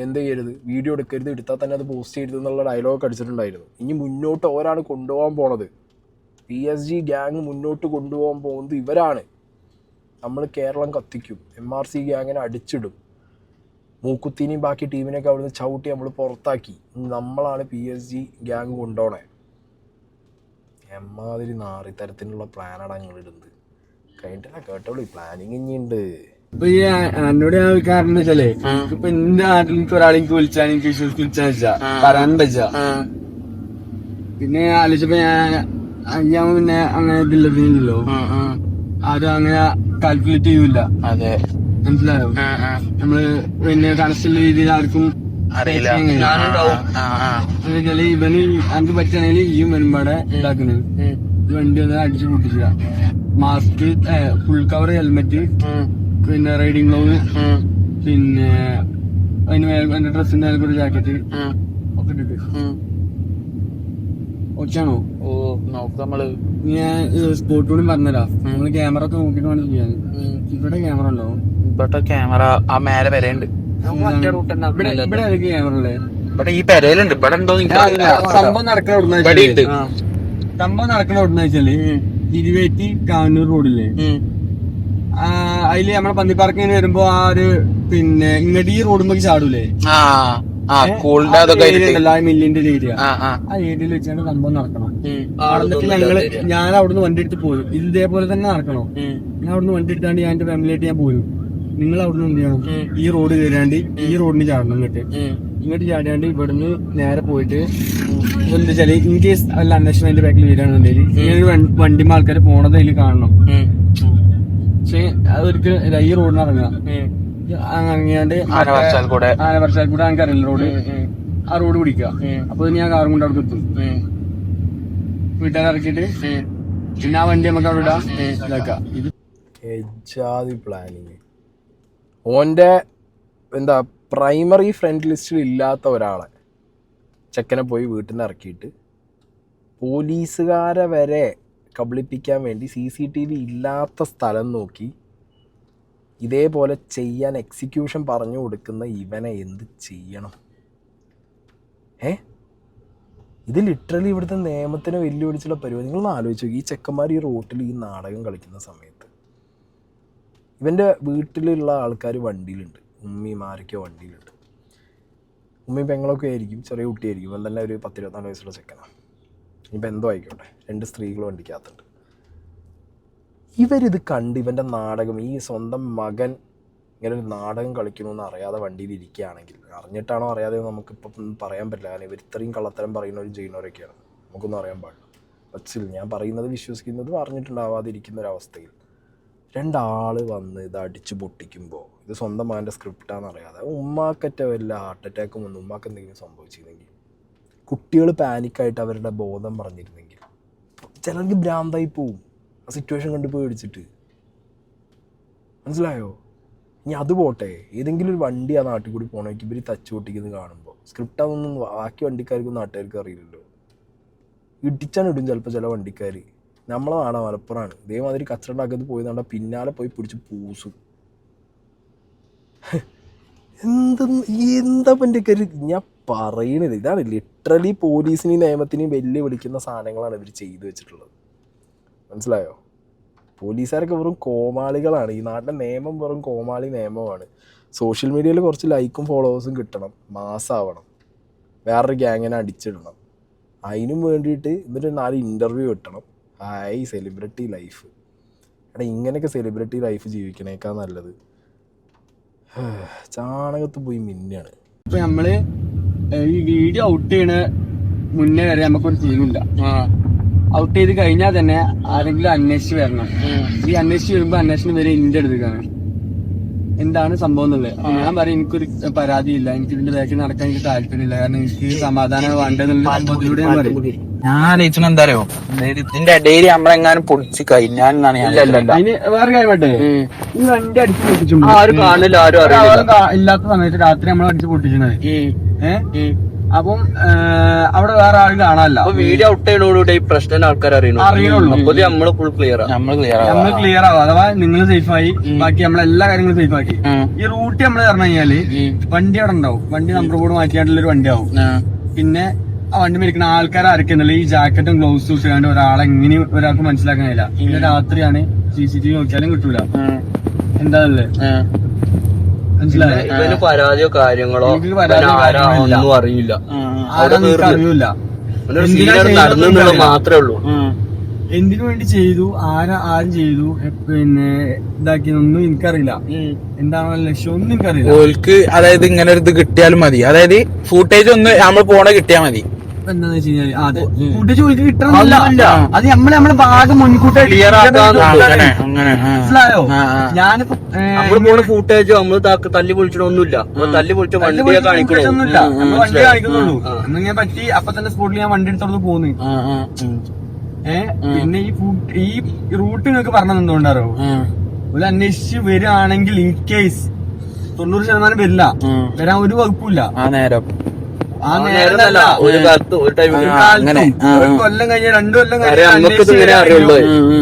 എന്ത് ചെയ്യരുത്, വീഡിയോ എടുക്കരുത്, എടുത്താൽ തന്നെ അത് പോസ്റ്റ് ചെയ്യരുത് എന്നുള്ള ഡയലോഗ് അടിച്ചിട്ടുണ്ടായിരുന്നു. ഇനി മുന്നോട്ട് ഓരാണ് കൊണ്ടുപോകാൻ പോണത്. PSG ഗ്യാങ് മുന്നോട്ട് കൊണ്ടുപോകാൻ പോകുന്നത് ഇവരാണ്. നമ്മൾ കേരളം കത്തിക്കും, MRC ഗ്യാങ്ങിനെ അടിച്ചിടും, മൂക്കുത്തിനെയും ബാക്കി ടീമിനെയൊക്കെ അവിടുന്ന് ചവിട്ടി നമ്മൾ പുറത്താക്കി. നമ്മളാണ് PSG ഗ്യാങ് കൊണ്ടുപോണേ. എമ്മാതിരി നാറിത്തരത്തിനുള്ള പ്ലാനാണ് ഞങ്ങളിടുന്നത്. കഴിഞ്ഞിട്ടില്ല, കേട്ടോളൂ, പ്ലാനിങ് ഇനിയുണ്ട്. ഇപ്പൊ ഈ എന്നോട് ഞാൻ കാരണം വെച്ചാലേ, ഇപ്പൊ എന്റെ നാട്ടിൽ എനിക്ക് ഒരാളെനിക്ക് വിളിച്ചാൽ എനിക്ക് വിളിച്ചാന്ന് വെച്ചാ പറയാൻ പറ്റാ. പിന്നെ ആലോചിച്ചപ്പോ ഞാൻ പിന്നെ അങ്ങനെ ഇതില്ലല്ലോ, ആരും അങ്ങനെ കാൽക്കുലേറ്റ് ചെയ്യൂല. അതെ, മനസ്സിലായോ? നമ്മള് പിന്നെ കണക്റ്റുള്ള രീതിയിൽ ആർക്കും അറിയില്ല. ഇവന് എനിക്ക് പറ്റുകയാണെങ്കിൽ ഈ വരുമ്പാടെ ഉണ്ടാക്കുന്നത് വണ്ടി ഒന്ന് അടിച്ചു പൊട്ടിച്ച, മാസ്ക്, ഫുൾ കവർ, ഹെൽമെറ്റ്, പിന്നെ റൈഡിങ് ഗ്ലൗസ്, പിന്നെ അതിന് എന്റെ ഡ്രസ്സിന്റെ മേലെ ഒരു ജാക്കറ്റ് ഒക്കെ ഇട്ടിട്ട്. ഓക്കെയാണോ? ഓ നോക്ക്, നമ്മള് ഞാൻ സ്പോട്ട് കൂടി പറഞ്ഞുതരാം. നമ്മള് ക്യാമറ ഒക്കെ നോക്കിട്ട് വേണം ചെയ്യാൻ. ഇവിടെ ക്യാമറ ഉണ്ടാവും. ഇവിടെ ക്യാമറ ആ മേലെ വരെയുണ്ട്. ഇവിടെ ഏതൊക്കെ ക്യാമറ ഉള്ളേ? ഇവിടെ ഈ പെരയിലുണ്ട്. ഇവിടെ ഉണ്ടോ സംഭവം നടക്കണ സംഭവം നടക്കണ എവിടുന്ന വെച്ചാല് ഇരുവേറ്റി കാവന്നൂർ റോഡില്ലേ, അതില് നമ്മളെ പന്നിപ്പാർക്കിന് വരുമ്പോ ആ ഒരു പിന്നെ ഇങ്ങോട്ട് ഈ റോഡുമ്പോ ചാടൂലേ, മില്ലിന്റെ ഏരിയ, ആ ഏരിയയിൽ വെച്ചാണ് സംഭവം നടക്കണം. എന്നിട്ട് ഞാൻ അവിടുന്ന് വണ്ടി എടുത്ത് പോരും. ഇതേപോലെ തന്നെ നടക്കണോ? ഞാൻ അവിടുന്ന് വണ്ടി എടുത്താണ്ട് ഞാൻ എന്റെ ഫാമിലിയായിട്ട് ഞാൻ പോരും. നിങ്ങൾ അവിടുന്ന് എന്ത് ചെയ്യണം, ഈ റോഡ് കയറാണ്ട് ഈ റോഡിന് ചാടണം. ഇങ്ങോട്ട് ചാടാണ്ട് ഇവിടുന്ന് നേരെ പോയിട്ട് എന്താ വെച്ചാല് ഇൻ കേസ് അല്ല അന്വേഷണം അതിന്റെ ബാക്കിൽ വരികയാണെന്നുണ്ടെങ്കിൽ ഇങ്ങനെ വണ്ടിമ ആൾക്കാർ പോണത് അതിൽ കാണണം. പക്ഷെ അതൊരിക്കലും ഈ റോഡിന് ഇറങ്ങാം. ഇറങ്ങിയാണ്ട് ആനവർച്ചാൽ കൂടെ എനിക്ക് അറിയില്ല റോഡ്, ആ റോഡ് പിടിക്കുക. അപ്പൊ ഞാൻ കാറും കൊണ്ട് അവിടെ എത്തും. വീട്ടുകാർ ഇറക്കിയിട്ട് പിന്നെ ആ വണ്ടി നമുക്ക് അവിടെ ഇതാക്കാം. ഇത് പ്ലാനിങ്. ഓൻ്റെ എന്താ പ്രൈമറി ഫ്രണ്ട് ലിസ്റ്റിൽ ഇല്ലാത്ത ഒരാളെ ചെക്കനെ പോയി വീട്ടിൽ നിന്ന് ഇറക്കിയിട്ട് പോലീസുകാരെ വരെ കബളിപ്പിക്കാൻ വേണ്ടി CCTV ഇല്ലാത്ത സ്ഥലം നോക്കി ഇതേപോലെ ചെയ്യാൻ എക്സിക്യൂഷൻ പറഞ്ഞു കൊടുക്കുന്ന ഇവനെ എന്ത് ചെയ്യണം? ഇത് ലിറ്ററലി ഇവിടുത്തെ നിയമത്തിനെ വെല്ലുവിളിച്ചുള്ള പരിപാടി. നിങ്ങളൊന്ന് ആലോചിച്ചു, ഈ ചെക്കന്മാർ ഈ റോട്ടിൽ ഈ നാടകം കളിക്കുന്ന സമയത്ത് ഇവൻ്റെ വീട്ടിലുള്ള ആൾക്കാർ വണ്ടിയിലുണ്ട്, ഉമ്മിമാരൊക്കെ വണ്ടിയിലുണ്ട്. ഉമ്മി പെങ്ങളൊക്കെ ആയിരിക്കും, ചെറിയ കുട്ടിയായിരിക്കും. ഇവൻ തന്നെ ഒരു 10-24 വയസ്സുള്ള ചെക്കനാണ്. ഇനിയിപ്പോൾ എന്തോ ആയിക്കോട്ടെ, 2 സ്ത്രീകൾ വണ്ടിക്കകത്തുണ്ട്. ഇവരിത് കണ്ട് ഇവൻ്റെ നാടകം, ഈ സ്വന്തം മകൻ ഇങ്ങനെ ഒരു നാടകം കളിക്കണമെന്ന് അറിയാതെ വണ്ടിയിൽ ഇരിക്കുകയാണെങ്കിൽ, അറിഞ്ഞിട്ടാണോ അറിയാതെ നമുക്കിപ്പം പറയാൻ പറ്റില്ല. കാരണം ഇവർ ഇത്രയും കള്ളത്തരം പറയുന്നവരും ചെയ്യുന്നവരൊക്കെയാണ്, നമുക്കൊന്നും അറിയാൻ പാടില്ല. പക്ഷേ ഞാൻ പറയുന്നത് വിശ്വസിക്കുന്നതും അറിഞ്ഞിട്ടുണ്ടാവാതിരിക്കുന്ന ഒരവസ്ഥയിൽ 2 ആൾ വന്ന് ഇത് അടിച്ചു പൊട്ടിക്കുമ്പോൾ ഇത് സ്വന്തം മകൻ്റെ സ്ക്രിപ്റ്റാണെന്ന് അറിയാതെ ഉമ്മാക്കറ്റ വല്ല ഹാർട്ട് അറ്റാക്കും വന്ന് ഉമ്മാക്ക് എന്തെങ്കിലും സംഭവിച്ചിരുന്നെങ്കിൽ, കുട്ടികൾ പാനിക്കായിട്ട് അവരുടെ ബോധം പറഞ്ഞിരുന്നെങ്കിൽ, ചിലർക്ക് ഭ്രാന്തായി പോവും ആ സിറ്റുവേഷൻ കണ്ട് പേടിച്ചിട്ട്. മനസ്സിലായോ? ഇനി അത് പോട്ടെ, ഏതെങ്കിലും ഒരു വണ്ടി ആ നാട്ടിൽ കൂടി പോകണമെങ്കിൽ ഇവർ തച്ച് പൊട്ടിക്കുന്നത് കാണുമ്പോൾ സ്ക്രിപ്റ്റാണെന്നൊന്നും ബാക്കി വണ്ടിക്കാർക്കും നാട്ടുകാർക്കും അറിയില്ലല്ലോ. ഇടിച്ചാണ് ഇടും ചിലപ്പോൾ ചില വണ്ടിക്കാർ. നമ്മളെ നാടാ മലപ്പുറമാണ്. ഇതേമാതിരി കച്ചറണ്ടാക്കത്ത് പോയി നണ്ടാൽ പിന്നാലെ പോയി പിടിച്ച് പൂസും. എന്താ പണ്ടിക്കാര് ഞാൻ പറയണത്? ഇതാണ് ലിറ്ററലി പോലീസിനെയും നിയമത്തിനെയും വെല്ലുവിളിക്കുന്ന സാധനങ്ങളാണ് ഇവർ ചെയ്തു വെച്ചിട്ടുള്ളത്. മനസ്സിലായോ? പോലീസുകാരൊക്കെ വെറും കോമാളികളാണ്. ഈ നാട്ടിലെ നിയമം വെറും കോമാളി നിയമമാണ്. സോഷ്യൽ മീഡിയയിൽ കുറച്ച് ലൈക്കും ഫോളോവേഴ്സും കിട്ടണം, മാസ്സാവണം, വേറൊരു ഗ്യാങ്ങിനെ അടിച്ചിടണം. അതിനും വേണ്ടിയിട്ട് എന്നിട്ട് 4 ഇൻ്റർവ്യൂ കിട്ടണം. Hi celebrity life. എടാ ഇങ്ങനെയൊക്കെ സെലിബ്രിറ്റി ലൈഫ് ജീവിക്കണേക്കാൾ നല്ലത് ചാണകത്ത് പോയി മിന്നാണ്. ഇപ്പൊ നമ്മള് ഈ വീഡിയോ ഔട്ട് ചെയ്യണ മുന്നേ വരെ നമുക്കൊരു ടീമില്ല. ഔട്ട് ചെയ്ത് കഴിഞ്ഞാൽ തന്നെ ആരെങ്കിലും അന്വേഷിച്ച് വരണം. ഈ അന്വേഷിച്ച് വരുമ്പോ അന്വേഷണം വരെ ഇന്റെ അടുത്തേക്കാണ് എന്താണ് സംഭവം എന്നുള്ളത്. ഞാൻ പറയും എനിക്കൊരു പരാതിയില്ല, എനിക്ക് ഇതിന്റെ ബാക്കിൽ നടക്കാൻ എനിക്ക് താല്പര്യമില്ല, കാരണം എനിക്ക് സമാധാനം വേണ്ടെന്നുള്ള സംഭവത്തിലൂടെ ഞാൻ പറയും. ഞാൻ ആലോചിച്ചത് എന്താ അറിയോ, ഇതിന്റെ ഇടയിൽ നമ്മളെങ്ങാനും പൊളിച്ച് കഴിഞ്ഞാലെന്നാണ് ഞാൻ. അതിന് വേറെ കാര്യം പറ്റേ, ഈ വണ്ടി അടിച്ച് പൊട്ടിച്ചു ആരും കാണില്ല, ആരും ഇല്ലാത്ത സമയത്ത് രാത്രി നമ്മൾ അടിച്ച് പൊട്ടിച്ചത്. അപ്പം അവിടെ വേറെ ആരും കാണാനല്ല. വീഡിയോ ഔട്ട് ചെയ്യണോടുകൂടെ ഈ പ്രശ്നം ആൾക്കാർ അറിയണുള്ളൂ. അപ്പൊ നമ്മള് ഫുൾ ക്ലിയർ നമ്മൾ ക്ലിയർ ആവും. അഥവാ നിങ്ങൾ സേഫായി, ബാക്കി നമ്മളെല്ലാ കാര്യങ്ങളും സേഫ് ആക്കി. ഈ റൂട്ട് നമ്മൾ പറഞ്ഞു കഴിഞ്ഞാല് വണ്ടി അവിടെ ഉണ്ടാവും, വണ്ടി നമ്പർ ബോർഡ് മാറ്റിയായിട്ടുള്ളൊരു വണ്ടി ആവും. പിന്നെ ആ വണ്ടി മേടിക്കുന്ന ആൾക്കാർ ആരൊക്കെയല്ല ഈ ജാക്കറ്റും ഗ്ലൗസും ഇട്ടാണ്ട് ഒരാളെ എങ്ങനെയും ഒരാൾക്ക് മനസ്സിലാക്കാൻ കഴിയില്ല. പിന്നെ രാത്രിയാണ് CCTV നോക്കിയാലും കിട്ടൂല എന്താണല്ലേ. ഇവന് പരാതിയോ കാര്യങ്ങളോ ഒന്നും അറിയില്ല, അറിയില്ല നടന്നുള്ളത് മാത്രമേ ഉള്ളൂ. എന്തിനു വേണ്ടി ചെയ്തു, ആരും ചെയ്തു, പിന്നെ ഇതാക്കിയൊന്നും എനിക്കറിയില്ല. എന്താണ് ലക്ഷ്യം ഒന്നും എനിക്കറിയില്ല. ഓൽക്ക് അതായത് ഇങ്ങനെ ഒരു ഇത് കിട്ടിയാലും മതി, അതായത് ഫൂട്ടേജ് ഒന്ന് നമ്മൾ പോണ കിട്ടിയാൽ മതി. എന്താന്ന് വെച്ച് കഴിഞ്ഞാല് അതെ ഫുട്ടേജ് ഓൽക്ക് കിട്ടണമെന്നില്ല, അത് നമ്മളെ ഭാഗം മുൻകൂട്ടി ക്ലിയർ ആക്കാൻ മനസ്സിലായോ. ഞാനിപ്പോ നമ്മള് പോണ ഫൂട്ടേജോ നമ്മള് തല്ലി പൊളിച്ചിട്ടൊന്നുമില്ല, തല്ലി പൊളിച്ച വണ്ടിയെ കാണിക്കണൊന്നുമില്ല, വണ്ടി കാണിക്കുന്നുള്ളൂ. എന്നിങ്ങനെ പറ്റി അപ്പൊ തന്നെ സ്പോട്ടിൽ ഞാൻ വണ്ടി എടുത്തോണ്ട് പോന്നു. പിന്നെ ഈ റൂട്ട് നിങ്ങൾക്ക് പറഞ്ഞത് എന്തുകൊണ്ടാറോ, ഒരു അന്വേഷിച്ച് വരികയാണെങ്കിൽ ഇൻ കേസ് 90% വരില്ല, വരാൻ ഒരു വകുപ്പില്ല. ആ നേരമല്ല, ഒരു കൊല്ലം കഴിഞ്ഞ 2 കൊല്ലം കഴിഞ്ഞ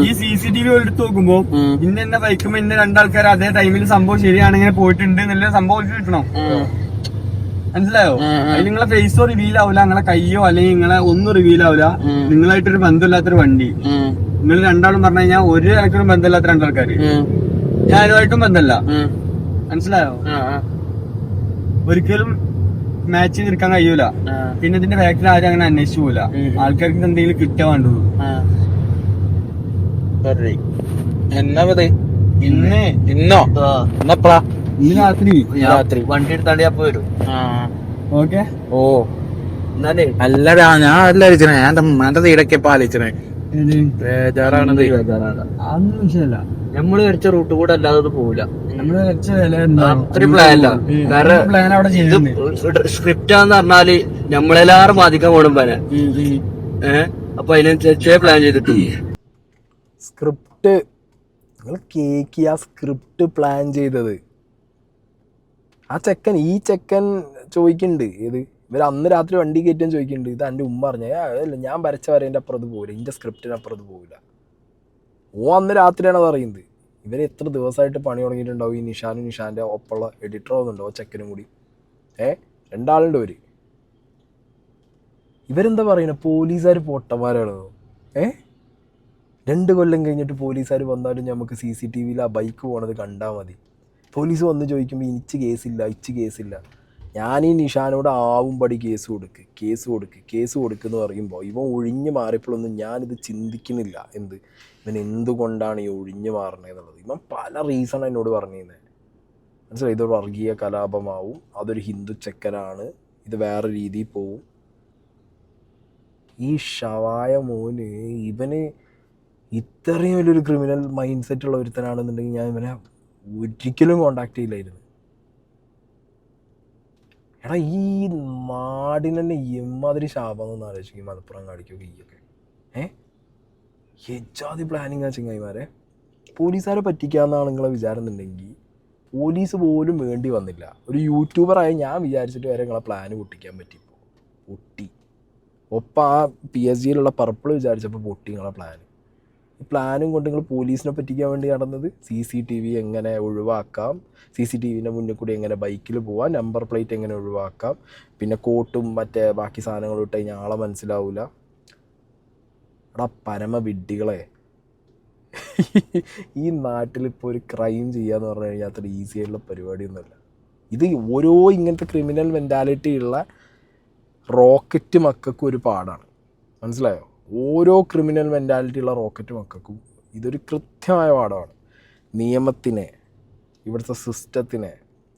ഈ CCTV എടുത്ത് നോക്കുമ്പോ ഇന്ന ബൈക്കുമ്പോ ഇന്ന 2 ആൾക്കാർ അതേ ടൈമിൽ സംഭവം ശരിയാണെങ്കിൽ പോയിട്ടുണ്ട് എന്നുള്ള സംഭവം കിട്ടണം. മനസ്സിലായോ. അതിൽ നിങ്ങളെ ഫേസോ റിവീൽ ആവില്ല, നിങ്ങളെ കയ്യോ അല്ലെങ്കിൽ നിങ്ങളെ ഒന്നും റിവീൽ ആവില്ല. നിങ്ങളായിട്ടൊരു ബന്ധമില്ലാത്തൊരു വണ്ടി, നിങ്ങൾ 2 ആളും പറഞ്ഞു കഴിഞ്ഞാൽ ഒരു കണക്കിനും ബന്ധമില്ലാത്ത 2 ആൾക്കാര്, ഞാനുമായിട്ടും ബന്ധമല്ല. മനസ്സിലായോ. ഒരിക്കലും മാച്ച് നിൽക്കാൻ കഴിയൂല. പിന്നെ ഇതിന്റെ ബാക്കിൽ ആരും അങ്ങനെ അന്വേഷിച്ചു പോല, ആൾക്കാർക്ക് എന്തെങ്കിലും കിട്ടാൻ വേണ്ടുള്ളൂ. ഇന്നോ ഇന്നപ്പളാ ഇന്ന് രാത്രി വണ്ടി എടുത്താണ്ട് അപ്പൊ വരും. ഓക്കെ. ഓ അല്ലടാ, ഞാൻ അല്ല അലിച്ചണേ, ഞാൻ ഉമ്മാന്റെ തീടൊക്കെ ഇപ്പൊ ആലോചിച്ചണേ. ബേജാറാണത്. അതൊന്നും വിഷയമല്ല, നമ്മള് വരച്ച റൂട്ട് കൂടെ അല്ലാതെ പോവില്ല. നമ്മള് വെച്ച അത്രയും പ്ലാനില്ല. പ്ലാൻ അവിടെ ചെയ്തിട്ടുണ്ട്. സ്ക്രിപ്റ്റാന്ന് പറഞ്ഞാല് നമ്മളെല്ലാരും ബാധിക്കാൻ പോകണം പ്ലാന്. അപ്പൊ അതിനനുസരിച്ചേ പ്ലാൻ ചെയ്തിട്ടുണ്ട്. സ്ക്രിപ്റ്റ് നിങ്ങൾ കേക്ക് ആ സ്ക്രിപ്റ്റ് പ്ലാൻ ചെയ്തത് ആ ചെക്കൻ, ഈ ചെക്കൻ ചോദിക്കുന്നുണ്ട്. ഏത് ഇവർ അന്ന് രാത്രി വണ്ടി കയറ്റാൻ ചോദിക്കുന്നുണ്ട്. ഇത് എൻ്റെ ഉമ്മ പറഞ്ഞ അതല്ല, ഞാൻ വരച്ച വരേൻ്റെ അപ്പുറത്ത് പോകില്ല, എൻ്റെ സ്ക്രിപ്റ്റിന് അപ്പുറത്ത് പോകില്ല. ഓ അന്ന് രാത്രിയാണ് അത് അറിയുന്നത്. ഇവർ എത്ര ദിവസമായിട്ട് പണി തുടങ്ങിയിട്ടുണ്ടാവും. ഈ നിഷാൻ്റെ ഒപ്പമുള്ള എഡിറ്റർ ആവുന്നുണ്ടോ ചെക്കനും കൂടി. 2 ആളുണ്ട് ഇവരെന്താ പറയുന്നത്, പോലീസുകാർ പൊട്ടന്മാരാണോ. 2 കൊല്ലം കഴിഞ്ഞിട്ട് പോലീസുകാർ വന്നാലും നമുക്ക് CCTVയിൽ ആ ബൈക്ക് പോണത് കണ്ടാൽ മതി. പോലീസ് വന്ന് ചോദിക്കുമ്പോൾ ഇച്ച് കേസില്ല. ഞാൻ ഈ നിഷാനോട് ആവുംപടി കേസ് കൊടുക്കെന്ന് പറയുമ്പോൾ ഇവൻ ഒഴിഞ്ഞു മാറിയപ്പോഴൊന്നും ഞാനിത് ചിന്തിക്കുന്നില്ല. ഇവൻ എന്തുകൊണ്ടാണ് ഈ ഒഴിഞ്ഞു മാറണേന്നുള്ളത്. ഇവൻ പല റീസൺ എന്നോട് പറഞ്ഞിരുന്നത്. മനസ്സിലായി. ഇതൊരു വർഗീയ കലാപമാവും, അതൊരു ഹിന്ദു ചെക്കനാണ്, ഇത് വേറെ രീതിയിൽ പോവും. ഈ ഷവായ മോന് ഇവന് ഇത്രയും വലിയൊരു ക്രിമിനൽ മൈൻഡ് സെറ്റുള്ള ഒരുത്തനാണെന്നുണ്ടെങ്കിൽ ഞാൻ ഇവനെ ഒരിക്കലും കോണ്ടാക്ട് ചെയ്യില്ലായിരുന്നു. എടാ ഈ നാടിന് തന്നെ എമ്മാതിരി ശാപമെന്ന് ആലോചിക്കും. മലപ്പുറം കാണിക്കൊക്കെ ഈയൊക്കെ എജാതി പ്ലാനിങ് ആ ചങ്ങായിമാരെ. പോലീസുകാരെ പറ്റിക്കാമെന്നാണ് നിങ്ങളെ വിചാരം എന്നുണ്ടെങ്കിൽ പോലീസ് പോലും വേണ്ടി വന്നില്ല. ഒരു യൂട്യൂബറായി ഞാൻ വിചാരിച്ചിട്ട് വരെ നിങ്ങളെ പ്ലാന് പൊട്ടിക്കാൻ പൊട്ടി. ഒപ്പം ആ PSG പർപ്പിൾ വിചാരിച്ചപ്പോൾ പൊട്ടി നിങ്ങളെ പ്ലാന്. ഈ പ്ലാനും കൊണ്ട് നിങ്ങൾ പോലീസിനെ പറ്റിക്കാൻ വേണ്ടി നടന്നത് CCTV എങ്ങനെ ഒഴിവാക്കാം, CCTVൻ്റെ മുന്നിൽ കൂടി എങ്ങനെ ബൈക്കിൽ പോവാം, നമ്പർ പ്ലേറ്റ് എങ്ങനെ ഒഴിവാക്കാം, പിന്നെ കോട്ടും മറ്റേ ബാക്കി സാധനങ്ങളും ഇട്ട് കഴിഞ്ഞാൽ ആളെ മനസ്സിലാവില്ല. എടാ പരമവിഡ്ഢികളെ, ഈ നാട്ടിലിപ്പോൾ ഒരു ക്രൈം ചെയ്യാന്ന് പറഞ്ഞു കഴിഞ്ഞാൽ അത്ര ഈസി ആയിട്ടുള്ള പരിപാടിയൊന്നുമല്ല. ഇത് ഓരോ ഇങ്ങനത്തെ ക്രിമിനൽ മെൻറ്റാലിറ്റി ഉള്ള റോക്കറ്റ് മക്കൾക്കും ഒരു പാടാണ്. മനസ്സിലായോ. ഓരോ ക്രിമിനൽ മെൻറ്റാലിറ്റി ഉള്ള റോക്കറ്റ് മക്കൾക്കും ഇതൊരു കൃത്യമായ പാഠമാണ്. നിയമത്തിനെ, ഇവിടുത്തെ സിസ്റ്റത്തിനെ,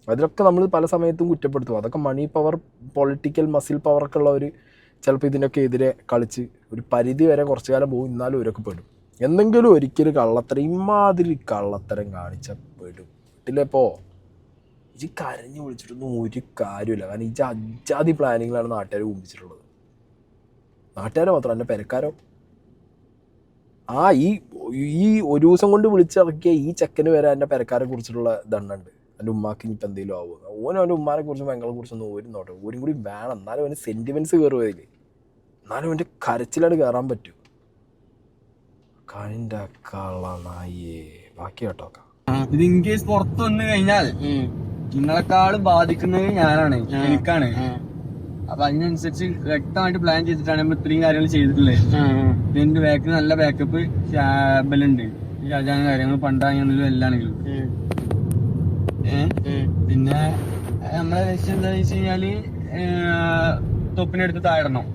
അതിലൊക്കെ നമ്മൾ പല സമയത്തും കുറ്റപ്പെടുത്തും. അതൊക്കെ മണി പവർ, പൊളിറ്റിക്കൽ മസിൽ പവറൊക്കെ ഉള്ളവർ ചിലപ്പോൾ ഇതിനൊക്കെ എതിരെ കളിച്ച് ഒരു പരിധി വരെ കുറച്ചു കാലം പോകും. എന്നാലും ഇവരൊക്കെ പെടും. എന്തെങ്കിലും ഒരിക്കലും കള്ളത്തരം, ഇമാതിരി കള്ളത്തരം കാണിച്ച പെടും. വീട്ടിലെപ്പോൾ ഈ കരഞ്ഞു വിളിച്ചിട്ടൊന്നും ഒരു കാര്യമില്ല. കാരണം ഈ അജാതി പ്ലാനിങ്ങിലാണ് നാട്ടുകാർ കുമ്പിച്ചിട്ടുള്ളത്. നാട്ടുകാരോ മാത്രം, എൻ്റെ പെരക്കാരോ. ഈ ഒരു ദിവസം കൊണ്ട് വിളിച്ചിറക്കിയ ഈ ചെക്കന് വരെ എൻ്റെ പെരക്കാരെ കുറിച്ചിട്ടുള്ള ദണ്ണുണ്ട്. എൻ്റെ ഉമ്മാക്ക് ഇനിയിപ്പോൾ എന്തെങ്കിലും ആവുക, ഓനും അവൻ്റെ ഉമ്മാനെ കുറിച്ചും പെങ്ങളെ കുറിച്ചൊന്നും ഒരു നോട്ടെ ഓരും കൂടി വേണം. എന്നാലും അവന് സെൻറ്റിമെൻറ്റ്സ് കയറുകയില്ല. എന്നാലും അവൻ്റെ കരച്ചിലാണ് കയറാൻ പറ്റും. കണിൻ്റെ കള്ളനായേ. ബാക്കി കേട്ടോക്കാം. ഇത് ഇൻ കേസ് പുറത്ത് വന്നു കഴിഞ്ഞാൽ നിങ്ങളെക്കാളും ബാധിക്കുന്നത് ഞാനാണ്, എനിക്കാണ്. അപ്പൊ അതിനനുസരിച്ച് വ്യക്തമായിട്ട് പ്ലാൻ ചെയ്തിട്ടാണ് നമ്മൾ ഇത്രയും കാര്യങ്ങൾ ചെയ്തിട്ടുള്ളത്. ഇതിന്റെ ബാക്കിൽ നല്ല ബാക്കപ്പ് ബലുണ്ട്. ഈ ഷാജാൻ കാര്യങ്ങൾ പണ്ടാണെങ്കിലും എല്ലാണെങ്കിലും. പിന്നെ നമ്മളെ ലക്ഷ്യം എന്താന്ന് വെച്ച് കഴിഞ്ഞാല് തൊപ്പിനെടുത്ത് താഴണം.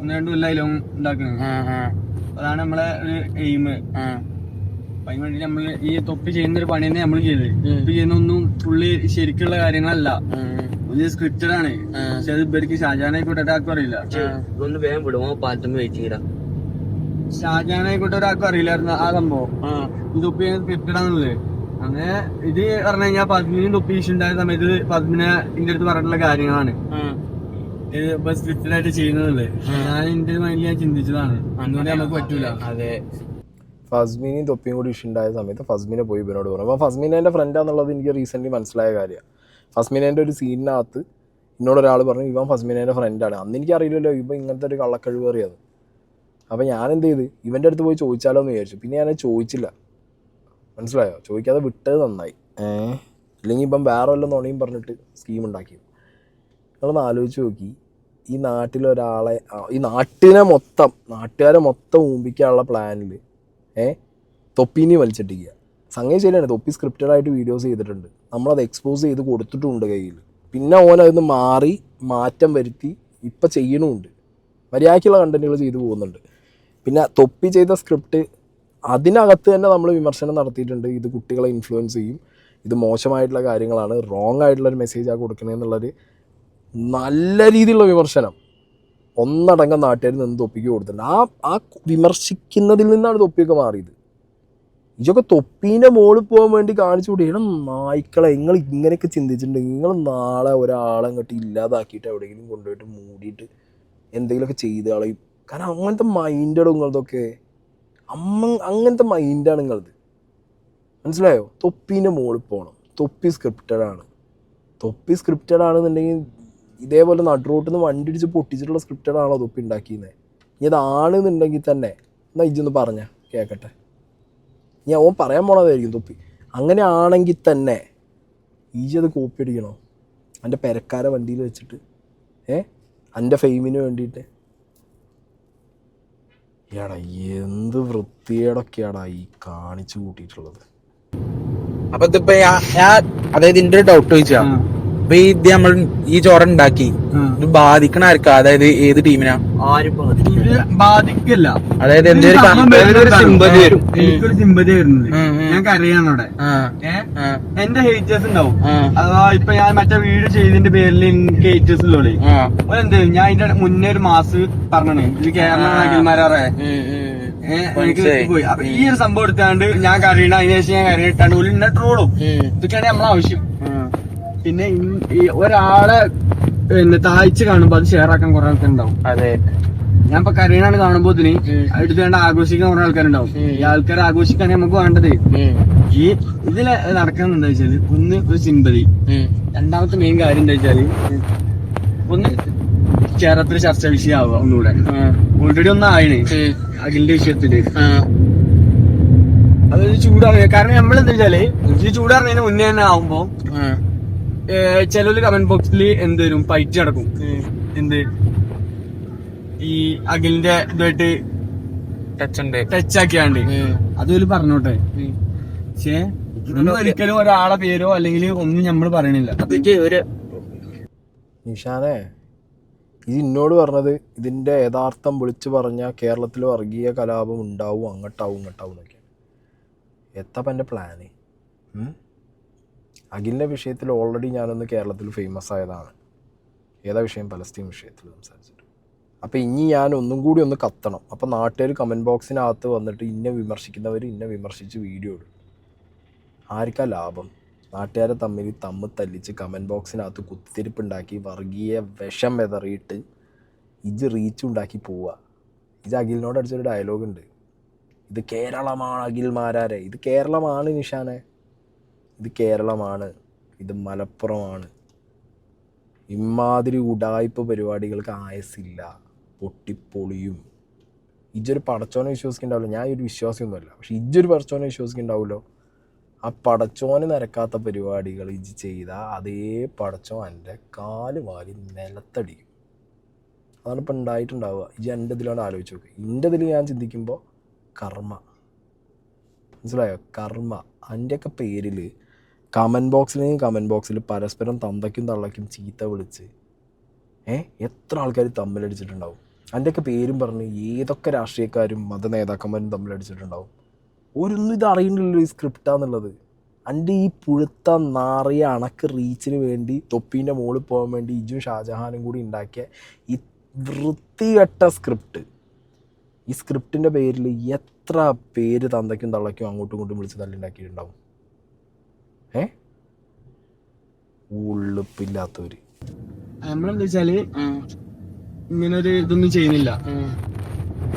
1-2 കൊല്ലം ഉണ്ടാക്കുന്നത്. അതാണ് നമ്മളെ ഒരു എയിം. അതിന് വേണ്ടി നമ്മള് ഈ തൊപ്പി ചെയ്യുന്ന ഒരു പണി തന്നെ നമ്മൾ ചെയ്തത്. തൊപ്പി ചെയ്യുന്ന ഒന്നും ഫുള്ളി ശരിക്കുള്ള കാര്യങ്ങളല്ല, ഇത് സ്ക്രിപ്റ്റഡ് ആണ്. പക്ഷെ അത് ഇവർക്ക് ഷാജാനായിക്കോട്ടെ ഒരാൾക്കും അറിയില്ല. ഷാജാനായിക്കോട്ടെ ഒരാൾക്കും അറിയില്ലായിരുന്നു ആ സംഭവം. ഈ തൊപ്പി സ്ക്രിപ്റ്റഡ് ആണെന്നുള്ളത്. അങ്ങനെ ഇത് പറഞ്ഞു കഴിഞ്ഞാൽ പദ്മിനും തൊപ്പി ഇഷ്യൂ ഉണ്ടായ സമയത്ത് പദ്മിനെ ഇതിന്റെ അടുത്ത് പറഞ്ഞിട്ടുള്ള കാര്യങ്ങളാണ് ഇത് ഇപ്പൊ സ്ക്രിപ്റ്റഡ് ആയിട്ട് ചെയ്യുന്നത്. ഞാൻ എന്റെ മൈൻഡിൽ ഞാൻ ചിന്തിച്ചതാണ്. അതുകൊണ്ട് നമുക്ക് പറ്റൂല. അതെ, ഫസ്മിനെയും തൊപ്പിയും കൂടി ഇഷ്യൂ ഉണ്ടായ സമയത്ത് ഫസ്മിനെ പോയി ഇവനോട് പറഞ്ഞു. അപ്പോൾ ഫസ്മിനെ എൻ്റെ ഫ്രണ്ടാന്നുള്ളത് എനിക്ക് റീസെൻ്റ്ലി മനസ്സിലായ കാര്യമാണ്. ഫസ്മിനേൻ്റെ ഒരു സീനിനകത്ത് എന്നോടൊരാൾ പറഞ്ഞു ഇവൻ ഫസ്മിനേൻ്റെ ഫ്രണ്ടാണ്. അന്ന് എനിക്കറിയില്ലല്ലോ ഇവൻ ഇങ്ങനത്തെ ഒരു കള്ളക്കഴിവ് അറിയാതെ. അപ്പോൾ ഞാൻ എന്ത് ചെയ്ത് ഇവൻ്റെ അടുത്ത് പോയി ചോദിച്ചാലോ എന്ന് വിചാരിച്ചു. പിന്നെ ഞാൻ ചോദിച്ചില്ല, മനസ്സിലായോ? ചോദിക്കാതെ വിട്ടത് നന്നായി. ഇല്ലെങ്കിൽ ഇപ്പം വേറെ വല്ല നുണയും പറഞ്ഞിട്ട് സ്കീം ഉണ്ടാക്കി. നിങ്ങളൊന്ന് ആലോചിച്ച് നോക്കി, ഈ നാട്ടിലൊരാളെ, ഈ നാട്ടുകാരെ മൊത്തം ഊമ്പിക്കാനുള്ള പ്ലാനിൽ തൊപ്പീനി വലിച്ചിട്ടിക്കുക. സംഗതി ശരിയാണ്, തൊപ്പി സ്ക്രിപ്റ്റഡായിട്ട് വീഡിയോസ് ചെയ്തിട്ടുണ്ട്, നമ്മളത് എക്സ്പോസ് ചെയ്ത് കൊടുത്തിട്ടുമുണ്ട് കയ്യിൽ. പിന്നെ ഓനതിന് മാറ്റം വരുത്തി ഇപ്പം ചെയ്യണമുണ്ട്, മര്യാദയ്ക്കുള്ള കണ്ടന്റുകൾ ചെയ്തു പോകുന്നുണ്ട്. പിന്നെ തൊപ്പി ചെയ്ത സ്ക്രിപ്റ്റ് അതിനകത്ത് തന്നെ നമ്മൾ വിമർശനം നടത്തിയിട്ടുണ്ട്. ഇത് കുട്ടികളെ ഇൻഫ്ലുവൻസ് ചെയ്യും, ഇത് മോശമായിട്ടുള്ള കാര്യങ്ങളാണ്, റോങ് ആയിട്ടുള്ളൊരു മെസ്സേജാണ് കൊടുക്കണതെന്നുള്ളൊരു നല്ല രീതിയിലുള്ള വിമർശനം ഒന്നടങ്കം നാട്ടുകാരിൽ നിന്ന് തൊപ്പിക്ക് കൊടുത്തിട്ടുണ്ട്. ആ വിമർശിക്കുന്നതിൽ നിന്നാണ് തൊപ്പിയൊക്കെ മാറിയത്. ഇതൊക്കെ തൊപ്പീൻ്റെ മുകളിൽ പോകാൻ വേണ്ടി കാണിച്ചു കൂടിയാണ്. നായ്ക്കളെ, നിങ്ങൾ ഇങ്ങനെയൊക്കെ ചിന്തിച്ചിട്ടുണ്ടെങ്കിൽ നിങ്ങൾ നാളെ ഒരാളെ അങ്ങോട്ട് ഇല്ലാതാക്കിയിട്ട് എവിടെയെങ്കിലും കൊണ്ടുപോയിട്ട് മൂടിയിട്ട് എന്തെങ്കിലുമൊക്കെ ചെയ്ത് കളയും. കാരണം അങ്ങനത്തെ മൈൻഡാണ് നിങ്ങളതൊക്കെ. അങ്ങനത്തെ മൈൻഡാണ് നിങ്ങളത്, മനസ്സിലായോ? തൊപ്പീൻ്റെ മുകളിൽ പോകണം. തൊപ്പി സ്ക്രിപ്റ്റഡ് ആണെന്നുണ്ടെങ്കിൽ ഇതേപോലെ നടുറോട്ടിൽ നിന്ന് വണ്ടി ഇടിച്ച് പൊട്ടിച്ചിട്ടുള്ള സ്ക്രിപ്റ്റഡാണോ തൊപ്പി ഉണ്ടാക്കിയിരുന്നത്? ഇനി അതാണെന്നുണ്ടെങ്കിൽ തന്നെ എന്നാൽ ഇജ്ജൊന്ന് പറഞ്ഞാൽ കേൾക്കട്ടെ. ഞാൻ ഓൻ പറയാൻ പോണതായിരിക്കും തൊപ്പി. അങ്ങനെ ആണെങ്കിൽ തന്നെ ഈജത് കോപ്പി അടിക്കണോ എൻ്റെ പെരക്കാരെ വണ്ടിയിൽ വെച്ചിട്ട്? എൻ്റെ ഫെയിമിന് വേണ്ടിയിട്ട്? എടാ എന്ത് വൃത്തിയേടൊക്കെയാടാ ഈ കാണിച്ചു കൂട്ടിയിട്ടുള്ളത്. അപ്പൊ ഇതിപ്പോ അതായത് ഇതിന്റെ ഒരു ഡൗട്ട് ചോദിച്ചാ, അപ്പൊ ഇത് നമ്മൾ ഈ ചോറ ഉണ്ടാക്കി ഇത് ബാധിക്കണ ആർക്കാ? അതായത് ഏത് ടീമിനാ? ആരും ബാധിക്കില്ല. അതായത് സിമ്പതി വരും. എനിക്കൊരു സിമ്പതി വരുന്നത് ഞാൻ കരയാണവിടെ. എന്റെ ഹേറ്റേഴ്സ് ഉണ്ടാവും. അഥവാ ഇപ്പൊ ഞാൻ മറ്റേ വീഡിയോ ചെയ്തതിന്റെ പേരിൽ എനിക്ക് ഹേറ്റേഴ്സ് ഉള്ളോളേ എന്ത് ഞാൻ അതിന്റെ മുന്നേ ഒരു മാസ് പറഞ്ഞേ ഇത് കേരള നായകന്മാരെ എനിക്ക് പോയി. അപ്പൊ ഈ ഒരു സംഭവം എടുത്താണ്ട് ഞാൻ കരയണ അതിന് ശേഷം ഞാൻ കരയിട്ടാണ്ട് പോലും എന്നെ ട്രോളും. ഇതൊക്കെയാണ് നമ്മളെ ആവശ്യം. പിന്നെ ഒരാളെ താഴ്ച കാണുമ്പോ അത് ഷെയർ ആക്കാൻ കുറെ ആൾക്കാരുണ്ടാവും. അതെ, ഞാൻ ഇപ്പൊ കരയണാണ് കാണുമ്പോ എടുത്ത് വേണ്ട ആഘോഷിക്കാൻ കുറെ ആൾക്കാരുണ്ടാവും. ഈ ആൾക്കാർ ആഘോഷിക്കാണ് നമുക്ക് വേണ്ടത്. ഈ ഇതില് നടക്കുന്നത് എന്താ വെച്ചാല്, ഒന്ന് ഒരു സിമ്പതി, രണ്ടാമത്തെ മെയിൻ കാര്യം എന്താ വെച്ചാല് ഒന്ന് കേരളത്തിൽ ചർച്ചാ വിഷയമാവുക ഒന്നുകൂടെ. ഓൾറെഡി ഒന്നായിന് അഖിലിന്റെ വിഷയത്തില് അതൊരു ചൂടാവുക. കാരണം നമ്മളെന്താ വെച്ചാല് ഇത് ചൂടാറുന്നതിന് മുന്നേ തന്നെ ആവുമ്പോ ചിലര് കമന്റ് ബോക്സിൽ എന്ത് വരും, ഫൈറ്റ് നടക്കും. എന്ത് ഈ അഖിലിന്റെ ഇതായിട്ട് ടച്ച് ആക്കിയാണ്ട് അതുപോലെ പറഞ്ഞോട്ടെ. പക്ഷേ ഒരിക്കലും ഒരാളെ പേരോ അല്ലെങ്കിൽ ഒന്നും നമ്മൾ പറയണില്ല. നിഷാനെ, ഇത് എന്നോട് പറഞ്ഞത് ഇതിൻ്റെ യഥാർത്ഥം വിളിച്ചു പറഞ്ഞാൽ കേരളത്തിൽ വർഗീയ കലാപം ഉണ്ടാവും, അങ്ങോട്ടാവും ഇങ്ങോട്ടാവും എന്നൊക്കെയാണ്. എത്തപ്പം എൻ്റെ പ്ലാന്? അഖിലിൻ്റെ വിഷയത്തിൽ ഓൾറെഡി ഞാനൊന്ന് കേരളത്തിൽ ഫേമസ് ആയതാണ്. ഏതാ വിഷയം? പലസ്തീൻ വിഷയത്തിൽ സംസാരിച്ചിട്ട്. അപ്പോൾ ഇനി ഞാൻ ഒന്നും കൂടി ഒന്ന് കത്തണം. അപ്പോൾ നാട്ടുകാർ കമൻറ്റ് ബോക്സിനകത്ത് വന്നിട്ട് ഇന്നെ വിമർശിക്കുന്നവർ ഇന്നെ വിമർശിച്ച് വീഡിയോ ഇടും. ആർക്കാ ലാഭം? നാട്ടുകാരെ തമ്മിൽ തല്ലിച്ച് കമൻറ്റ് ബോക്സിനകത്ത് കുത്തിരിപ്പുണ്ടാക്കി വർഗീയ വിഷം വെതറിയിട്ട് ഇജ് റീച്ച് ഉണ്ടാക്കി പോവുക. ഇത് അഖിലിനോട് അടിച്ചൊരു ഡയലോഗുണ്ട്, ഇത് കേരളമാണ് അഖിൽമാരാരെ, ഇത് കേരളമാണ് നിഷാനെ, ഇത് കേരളമാണ്, ഇത് മലപ്പുറമാണ്. ഇമാതിരി ഉഡായിപ്പ് പരിപാടികൾക്ക് ആയസില്ല, പൊട്ടിപ്പൊളിയും. ഇജ്ജൊരു പടച്ചോനെ വിശ്വസിക്കുന്നുണ്ടാവില്ല. ഞാൻ ഒരു വിശ്വാസിയൊന്നുമല്ല, പക്ഷെ ഇജ്ജൊരു പടച്ചോനെ വിശ്വസിക്കുന്നുണ്ടാവുമല്ലോ. ആ പടച്ചോന് നിരക്കാത്ത പരിപാടികൾ ഇജ്ജ് ചെയ്താൽ അതേ പടച്ചോൻ എൻ്റെ കാല് വാരി നിലത്തടിക്കും. അതാണ് ഇപ്പം ഉണ്ടായിട്ടുണ്ടാവുക. ഇജ്ജ് എൻ്റെ ഇതിലോട് ആലോചിച്ച് നോക്ക്. എൻ്റെ ഇതിൽ ഞാൻ ചിന്തിക്കുമ്പോൾ കർമ്മ, മനസ്സിലായോ? കർമ്മ. അതിൻ്റെയൊക്കെ പേരിൽ കമൻറ്റ് ബോക്സിൽ പരസ്പരം തന്തയ്ക്കും തള്ളയ്ക്കും ചീത്ത വിളിച്ച് എത്ര ആൾക്കാർ തമ്മിലടിച്ചിട്ടുണ്ടാവും. അതിൻ്റെയൊക്കെ പേരും പറഞ്ഞ് ഏതൊക്കെ രാഷ്ട്രീയക്കാരും മത നേതാക്കന്മാരും തമ്മിലടിച്ചിട്ടുണ്ടാവും. ഒരൊന്നും ഇത് അറിയുന്നില്ലല്ലോ ഈ സ്ക്രിപ്റ്റാന്നുള്ളത്. എൻ്റെ ഈ പുഴുത്ത നാറിയ അണക്ക് റീച്ചിന് വേണ്ടി തൊപ്പീൻ്റെ മുകളിൽ പോകാൻ വേണ്ടി ഇജും ഷാജഹാനും കൂടി ഉണ്ടാക്കിയ ഈ വൃത്തികെട്ട സ്ക്രിപ്റ്റ്. ഈ സ്ക്രിപ്റ്റിൻ്റെ പേരിൽ എത്ര പേര് തന്തയ്ക്കും തള്ളയ്ക്കും അങ്ങോട്ടും ഇങ്ങോട്ടും വിളിച്ച് തല്ലുണ്ടാക്കിയിട്ടുണ്ടാവും. ഉള്ളിപ്പില്ലാത്തവര്. നമ്മളെന്താ വെച്ചാല് ഇങ്ങനെ ഒരു ഇതൊന്നും ചെയ്യുന്നില്ല.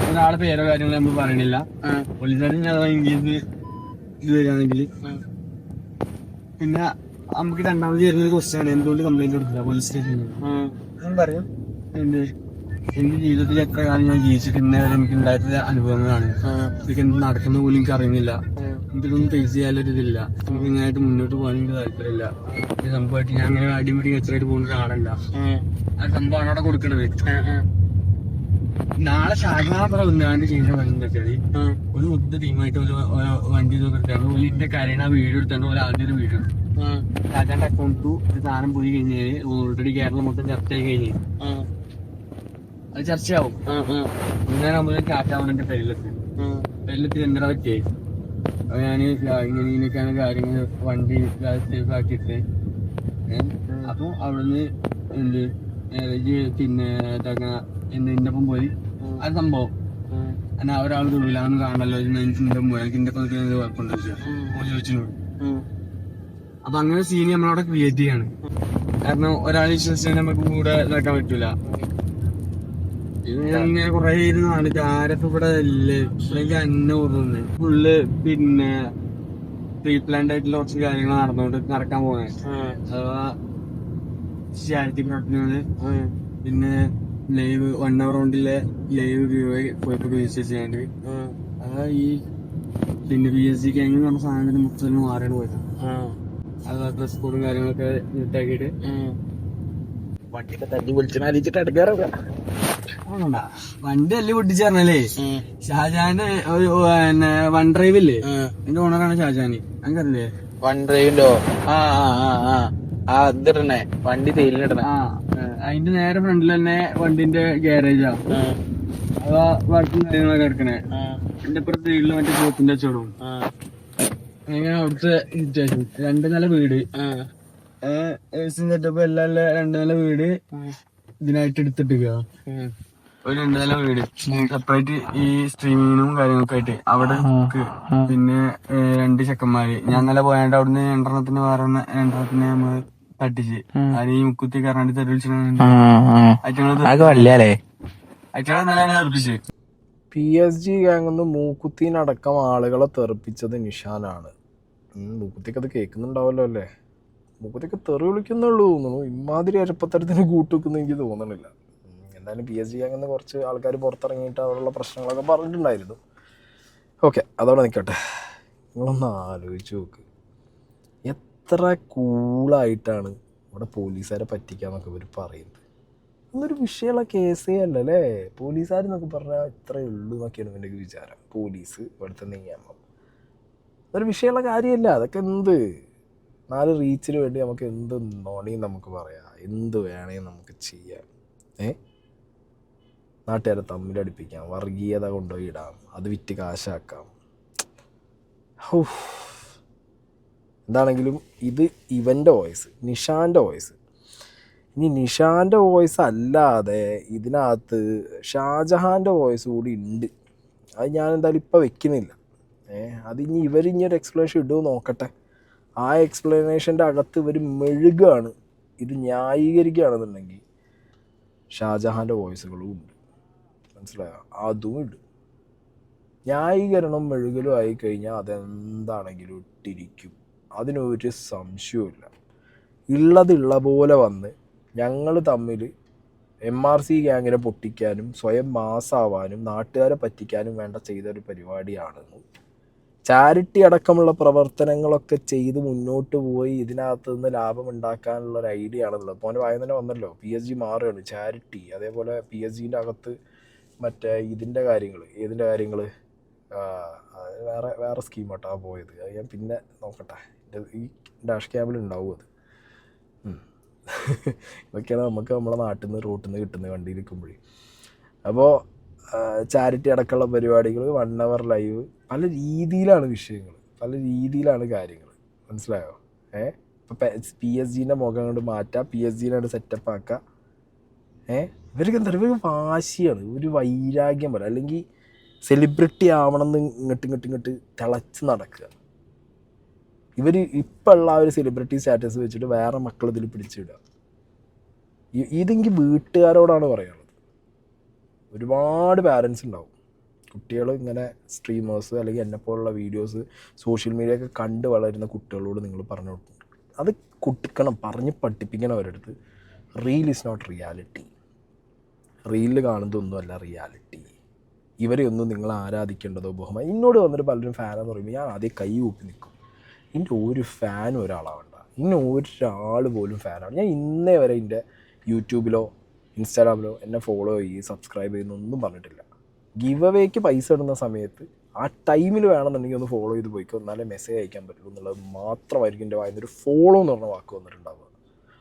ഒരാളെ പേരോ കാര്യങ്ങളോ നമ്മൾ പറയണില്ല. പോലീസുകാരും ഇത് വരികയാണെങ്കിൽ പിന്നെ നമുക്ക് രണ്ടാമത് വരുന്നൊരു ക്വസ്റ്റ്യൻ ആണ്, എന്തുകൊണ്ട് കംപ്ലൈന്റ് കൊടുക്കില്ല പോലീസ് സ്റ്റേഷനിൽ? പറയും എന്റെ ജീവിതത്തിൽ എത്ര കാലം ഞാൻ ജീവിച്ചിട്ട് ഇന്നേ വരെ എനിക്ക് ഉണ്ടായിട്ടുള്ള അനുഭവങ്ങളാണ്. ഇതൊക്കെ എന്ത് നടക്കുന്ന പോലും എനിക്ക് അറിയുന്നില്ല. എനിക്കിതൊന്നും ഫേസ് ചെയ്യാനൊരു ഇതില്ല. എനിക്ക് ഇങ്ങനായിട്ട് മുന്നോട്ട് പോകാൻ എനിക്ക് താല്പര്യമില്ല. ഈ സംഭവമായിട്ട് ഞാൻ അങ്ങനെ അടിമുടി എത്രയായിട്ട് പോകുന്ന ഒരാളല്ല. ആ സംഭവമാണ് അവിടെ കൊടുക്കണത്. നാളെ ഷാജഹാൻ ഒന്നാണ്ട് ചെയ്യുന്ന വണ്ടി ഒരു മൊത്ത ടീമായിട്ട് ഒരു വണ്ടി എടുത്താണ് ഓലിന്റെ കരയണ വീഡിയോ എടുത്താണ്ട് പോലെ ആദ്യം ഒരു വീഡിയോ ഷാജഹാന്റെ അക്കൗണ്ട് ഒരു സാധനം പോയി കഴിഞ്ഞാല് ഓൾറെഡി കേരളം മൊത്തം ചർച്ച ആയി കഴിഞ്ഞു. അത് ചർച്ചയാവും. ഇങ്ങനെ നമ്മൾ കാറ്റാവണം എന്റെ പേരിലെത്തി എന്താ പറ്റിയേ ഞാന് ഇങ്ങനെയൊക്കെയാണ് കാര്യങ്ങൾ വണ്ടി സേഫ് ആക്കിയിട്ട്. അപ്പൊ അവിടുന്ന് എന്ത് പിന്നെ എന്റെ ഒപ്പം പോയി അത് സംഭവം എന്നാ ഒരാൾ തൊഴിലാന്ന് കാണല്ലോ എനിക്ക് കുഴപ്പമുണ്ടോ ചോദിച്ചു. അപ്പൊ അങ്ങനെ സീൻ നമ്മളവിടെ ക്രിയേറ്റ് ചെയ്യാണ്. കാരണം ഒരാൾ വിശ്വസിച്ചാൽ നമുക്ക് കൂടെ ഇതാക്കാൻ പറ്റൂല. ഇങ്ങനെ കൊറേ ഇരുന്ന് കാണിച്ചു ആരൊക്കെ ഇവിടെ ഇല്ലേ ഇവിടേക്ക് അന്നെ ഓർമ്മ ഫുള്ള് പിന്നെ പ്രീ പ്ലാൻഡ് ആയിട്ടുള്ള കുറച്ച് കാര്യങ്ങൾ നടക്കാൻ പോണേ. അഥവാ ചാരിറ്റി പ്രവർത്തനങ്ങള്, പിന്നെ ലൈവ് 1 hour കൊണ്ടിലെ ലൈവ് പോയിട്ട് രജിസ്റ്റർ ചെയ്യാണ്ട് അതാ ഈ പിന്നെ PSG ഗ്യാങ് എന്ന് പറഞ്ഞ സാധനത്തിന് മൊത്തം മാറിയാണ് പോയത്. അത് ഡ്രസ് കോഡും കാര്യങ്ങളൊക്കെ നീട്ടാക്കിയിട്ട് വണ്ടിയൊക്കെ തല്ലി വിളിച്ചിട്ട് അരിച്ചിട്ട് എടുക്കാറൊക്കെ വണ്ടി അല്ലേ പൊട്ടിച്ച് പറഞ്ഞാലേ ഷാജഹാന്റെ പിന്നെ വൺ ഡ്രൈവ് ഇല്ലേ എന്റെ ഓണറാണ് ഷാജഹാന്. അങ്ങനല്ലേ വൺ ഡ്രൈവിന്റോ? ഇതിടണേ വണ്ടി തേയിലിടണേ. അതിന്റെ നേരെ ഫ്രണ്ടിൽ തന്നെ വണ്ടിന്റെ ഗ്യാരേജാ. അതാ വർക്കും കാര്യങ്ങളൊക്കെ കിടക്കണേ. എന്റെ ഇപ്പുറത്തെ വീട്ടില് മറ്റേ പോത്തിന്റെ കച്ചവടവും. അങ്ങനെ അവിടുത്തെ സിറ്റുവേഷൻ 2 നില വീട് സെറ്റപ്പ് എല്ലാം 2 നില വീട് ഇതിനായിട്ട് എടുത്തിട്ടുക. ഒരു 2 നില വീട് സെപ്പറേറ്റ് ഈ സ്ട്രീമിങ്ങിനും കാര്യങ്ങളൊക്കെ ആയിട്ട് അവിടെ. പിന്നെ 2 ചെക്കന്മാര് ഞാൻ ഇന്നലെ പോയാണ്ട് അവിടുന്ന് രണ്ടെണ്ണത്തിന് വേറെ രണ്ടെണ്ണത്തിനെ നമ്മള് തട്ടിച്ച് അത് ഈ മുക്കുത്തി കറണ്ടി തെറിവിളിച്ചു തെറിപ്പിച്ച്. PSG ഗ്യാങ്ങിന്ന് മൂക്കുത്തിനടക്കം ആളുകളെ തെറിപ്പിച്ചത് നിഷാനാണ്. മൂക്കുത്തിക്ക് അത് കേൾക്കുന്നുണ്ടാവല്ലോ അല്ലേ? മൂക്കുത്തിക്ക് തെറി വിളിക്കുന്നുള്ളൂ തോന്നുന്നു. ഇമാതിരി അരപ്പത്തരത്തിന് കൂട്ടുവെക്കുന്ന എനിക്ക് തോന്നണില്ല. എന്തായാലും PSG ഗ്യാങ്ങിന്ന് കുറച്ച് ആൾക്കാർ പുറത്തിറങ്ങിയിട്ട് അവിടെയുള്ള പ്രശ്നങ്ങളൊക്കെ പറഞ്ഞിട്ടുണ്ടായിരുന്നു. ഓക്കെ, അതവിടെ നിൽക്കട്ടെ. നിങ്ങളൊന്ന് ആലോചിച്ച് നോക്ക്, എത്ര കൂളായിട്ടാണ് ഇവിടെ പോലീസുകാരെ പറ്റിക്കാന്നൊക്കെ ഇവർ പറയുന്നത്. അതൊരു വിഷയമുള്ള കേസേ അല്ലല്ലേ. പോലീസുകാരെന്നൊക്കെ പറഞ്ഞാൽ ഇത്രയേ ഉള്ളൂ എന്നൊക്കെയാണ് എൻ്റെ വിചാരം. പോലീസ്, ഇവിടുത്തെ നിയമം അതൊരു വിഷയമുള്ള കാര്യമല്ല. അതൊക്കെ എന്ത് 4 റീച്ചിന് വേണ്ടി നമുക്ക് എന്ത് നോണിയും നമുക്ക് പറയാം, എന്ത് വേണേലും നമുക്ക് ചെയ്യാം. നാട്ടുകാരെ തമ്മിലടിപ്പിക്കാം, വർഗീയത കൊണ്ടുപോയി ഇടാം, അത് വിറ്റ് കാശാക്കാം. ഹോ, എന്താണെങ്കിലും ഇത് ഇവൻ്റെ വോയിസ്, നിഷാൻ്റെ വോയിസ്. ഇനി നിഷാൻ്റെ വോയിസ് അല്ലാതെ ഇതിനകത്ത് ഷാജഹാൻ്റെ വോയിസ് കൂടി ഉണ്ട്. അത് ഞാൻ എന്തായാലും ഇപ്പം വെക്കുന്നില്ല. അതിനി ഇവരിഞ്ഞൊരു എക്സ്പ്ലനേഷൻ ഇടുമോ നോക്കട്ടെ. ആ എക്സ്പ്ലനേഷൻ്റെ അകത്ത് ഇവർ മെഴുകാണ്, ഇത് ന്യായീകരിക്കുകയാണെന്നുണ്ടെങ്കിൽ ഷാജഹാൻ്റെ വോയിസുകളും ഉണ്ട്. മനസ്സിലായോ? അതും ഇടും. ന്യായീകരണം മെഴുകലും ആയിക്കഴിഞ്ഞാൽ അതെന്താണെങ്കിലും ഇട്ടിരിക്കും, അതിനൊരു സംശയവുമില്ല. ഉള്ള പോലെ വന്ന് ഞങ്ങൾ തമ്മിൽ MRC ഗ്യാങ്ങിനെ പൊട്ടിക്കാനും സ്വയം മാസാവാനും നാട്ടുകാരെ പറ്റിക്കാനും വേണ്ട ചെയ്തൊരു പരിപാടിയാണെന്ന്. ചാരിറ്റി അടക്കമുള്ള പ്രവർത്തനങ്ങളൊക്കെ ചെയ്ത് മുന്നോട്ട് പോയി ഇതിനകത്ത് നിന്ന് ലാഭമുണ്ടാക്കാനുള്ള ഒരു ഐഡിയ ആണെന്നുള്ളത്. അപ്പോൾ അവൻ്റെ വായന തന്നെ വന്നല്ലോ, PSG മാറുകയാണ്, ചാരിറ്റി. അതേപോലെ PSGൻ്റെ അകത്ത് മറ്റേ ഇതിൻ്റെ കാര്യങ്ങൾ, ഏതിൻ്റെ കാര്യങ്ങൾ, വേറെ സ്കീം കേട്ടോ ആ പോയത്. അത് ഞാൻ പിന്നെ നോക്കട്ടെ, ഈ ഡാഷ് ക്യാബിൽ ഉണ്ടാവും അത്. ഇതൊക്കെയാണ് നമുക്ക് നമ്മളെ നാട്ടിൽ നിന്ന് റൂട്ടിൽ നിന്ന് കിട്ടുന്നത് വണ്ടിയിരിക്കുമ്പോഴേ. അപ്പോൾ ചാരിറ്റി അടക്കമുള്ള പരിപാടികൾ, 1 hour ലൈവ്, പല രീതിയിലാണ് വിഷയങ്ങൾ, പല രീതിയിലാണ് കാര്യങ്ങൾ. മനസ്സിലായോ? ഇപ്പോൾ PSG മുഖം കൊണ്ട് മാറ്റാം, PSG സെറ്റപ്പ് ആക്കുക. ഇവർക്ക് എന്താ പറയുക, ഇവർക്ക് വാശിയാണ്, ഒരു വൈരാഗ്യം പോലെ. അല്ലെങ്കിൽ സെലിബ്രിറ്റി ആവണമെന്ന് ഇങ്ങോട്ട് തിളച്ച് നടക്കുക. ഇവർ ഇപ്പം ഉള്ള ആ ഒരു സെലിബ്രിറ്റി സ്റ്റാറ്റസ് വെച്ചിട്ട് വേറെ മക്കൾ ഇതിൽ പിടിച്ചിടുക. ഇതെങ്കിൽ വീട്ടുകാരോടാണ് പറയാനുള്ളത്. ഒരുപാട് പാരൻസ് ഉണ്ടാവും, കുട്ടികൾ ഇങ്ങനെ സ്ട്രീമേഴ്സ് അല്ലെങ്കിൽ എന്നെപ്പോലുള്ള വീഡിയോസ് സോഷ്യൽ മീഡിയ ഒക്കെ കണ്ട് വളരുന്ന കുട്ടികളോട് നിങ്ങൾ പറഞ്ഞു കൊടുക്കും. അത് കുട്ടിക്കണം, പറഞ്ഞ് പഠിപ്പിക്കണം അവരടുത്ത്. Reel is not reality. റീലിൽ കാണുന്നതൊന്നുമല്ല റിയാലിറ്റി. ഇവരെയൊന്നും നിങ്ങൾ ആരാധിക്കേണ്ടതോ ബഹുമാനം. എന്നോട് വന്നിട്ട് പലരും ഫാനെന്ന് പറയുമ്പോൾ ഞാൻ ആദ്യം കൈ കൂപ്പി നിൽക്കും. എൻ്റെ ഒരു ഫാനും ഒരാളാവണ്ട, ഇന്ന ഒരാൾ പോലും ഫാനാണ്. ഞാൻ ഇന്നേ വരെ എൻ്റെ യൂട്യൂബിലോ ഇൻസ്റ്റാഗ്രാമിലോ എന്നെ ഫോളോ ചെയ്യുകയും സബ്സ്ക്രൈബ് ചെയ്യുന്നൊന്നും പറഞ്ഞിട്ടില്ല. ഗിവ് അവേക്ക് പൈസ ഇടുന്ന സമയത്ത് ആ ടൈമിൽ വേണമെന്നുണ്ടെങ്കിൽ ഒന്ന് ഫോളോ ചെയ്ത് പോയിക്കോ, എന്നാലേ മെസ്സേജ് അയക്കാൻ പറ്റുള്ളൂ എന്നുള്ളത് മാത്രമായിരിക്കും എൻ്റെ വായനൊരു ഫോളോ എന്ന് പറഞ്ഞ വാക്ക് വന്നിട്ടുണ്ടാവുക.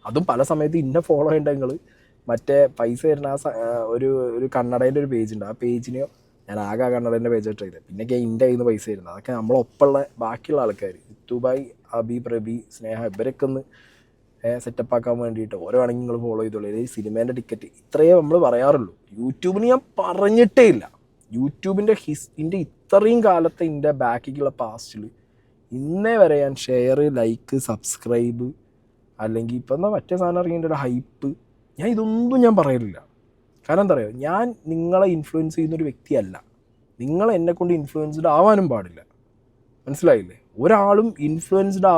അതും പല സമയത്ത് ഇന്ന ഫോളോ ചെയ്യേണ്ടെങ്കിൽ മറ്റേ പൈസ തരുന്ന ഒരു കന്നഡേൻ്റെ ഒരു പേജുണ്ട്, ആ പേജിനെയോ ഞാൻ ആകെ കന്നഡേൻ്റെ പേജ് ട്രൈ ചെയ്തത്. പിന്നെ എൻ്റെ കയ്യിൽ നിന്ന് പൈസ തരുന്നത് അതൊക്കെ നമ്മളൊപ്പമുള്ള ബാക്കിയുള്ള ആൾക്കാർ, ഇത്തുബായ്, അബീബ്, റബി, സ്നേഹ, ഇവരൊക്കെ ഒന്ന് സെറ്റപ്പ് ആക്കാൻ വേണ്ടിയിട്ട് ഓരോ വേണമെങ്കിൽ നിങ്ങൾ ഫോളോ ചെയ്തോളൂ. ഈ സിനിമേൻ്റെ ടിക്കറ്റ് ഇത്രയേ നമ്മൾ പറയാറുള്ളൂ. യൂട്യൂബിന് ഞാൻ പറഞ്ഞിട്ടേ ഇല്ല. യൂട്യൂബിൻ്റെ ഇത്രയും കാലത്തെ എൻ്റെ ബാക്കിലുള്ള പാസ്റ്റിൽ ഇന്നേ വരെ ഞാൻ ഷെയർ, ലൈക്ക്, സബ്സ്ക്രൈബ് അല്ലെങ്കിൽ ഇപ്പം എന്താ മറ്റേ സാധനം ഇറങ്ങിയിട്ട് ഹൈപ്പ്, ഞാൻ ഇതൊന്നും ഞാൻ പറയലില്ല. കാരണം എന്താ പറയുക, ഞാൻ നിങ്ങളെ ഇൻഫ്ലുവൻസ് ചെയ്യുന്നൊരു വ്യക്തിയല്ല. നിങ്ങൾ എന്നെക്കൊണ്ട് ഇൻഫ്ലുവൻസ്ഡ് ആവാനും പാടില്ല. മനസ്സിലായില്ലേ? ഒരാളും ഇൻഫ്ലുവൻസ്ഡ്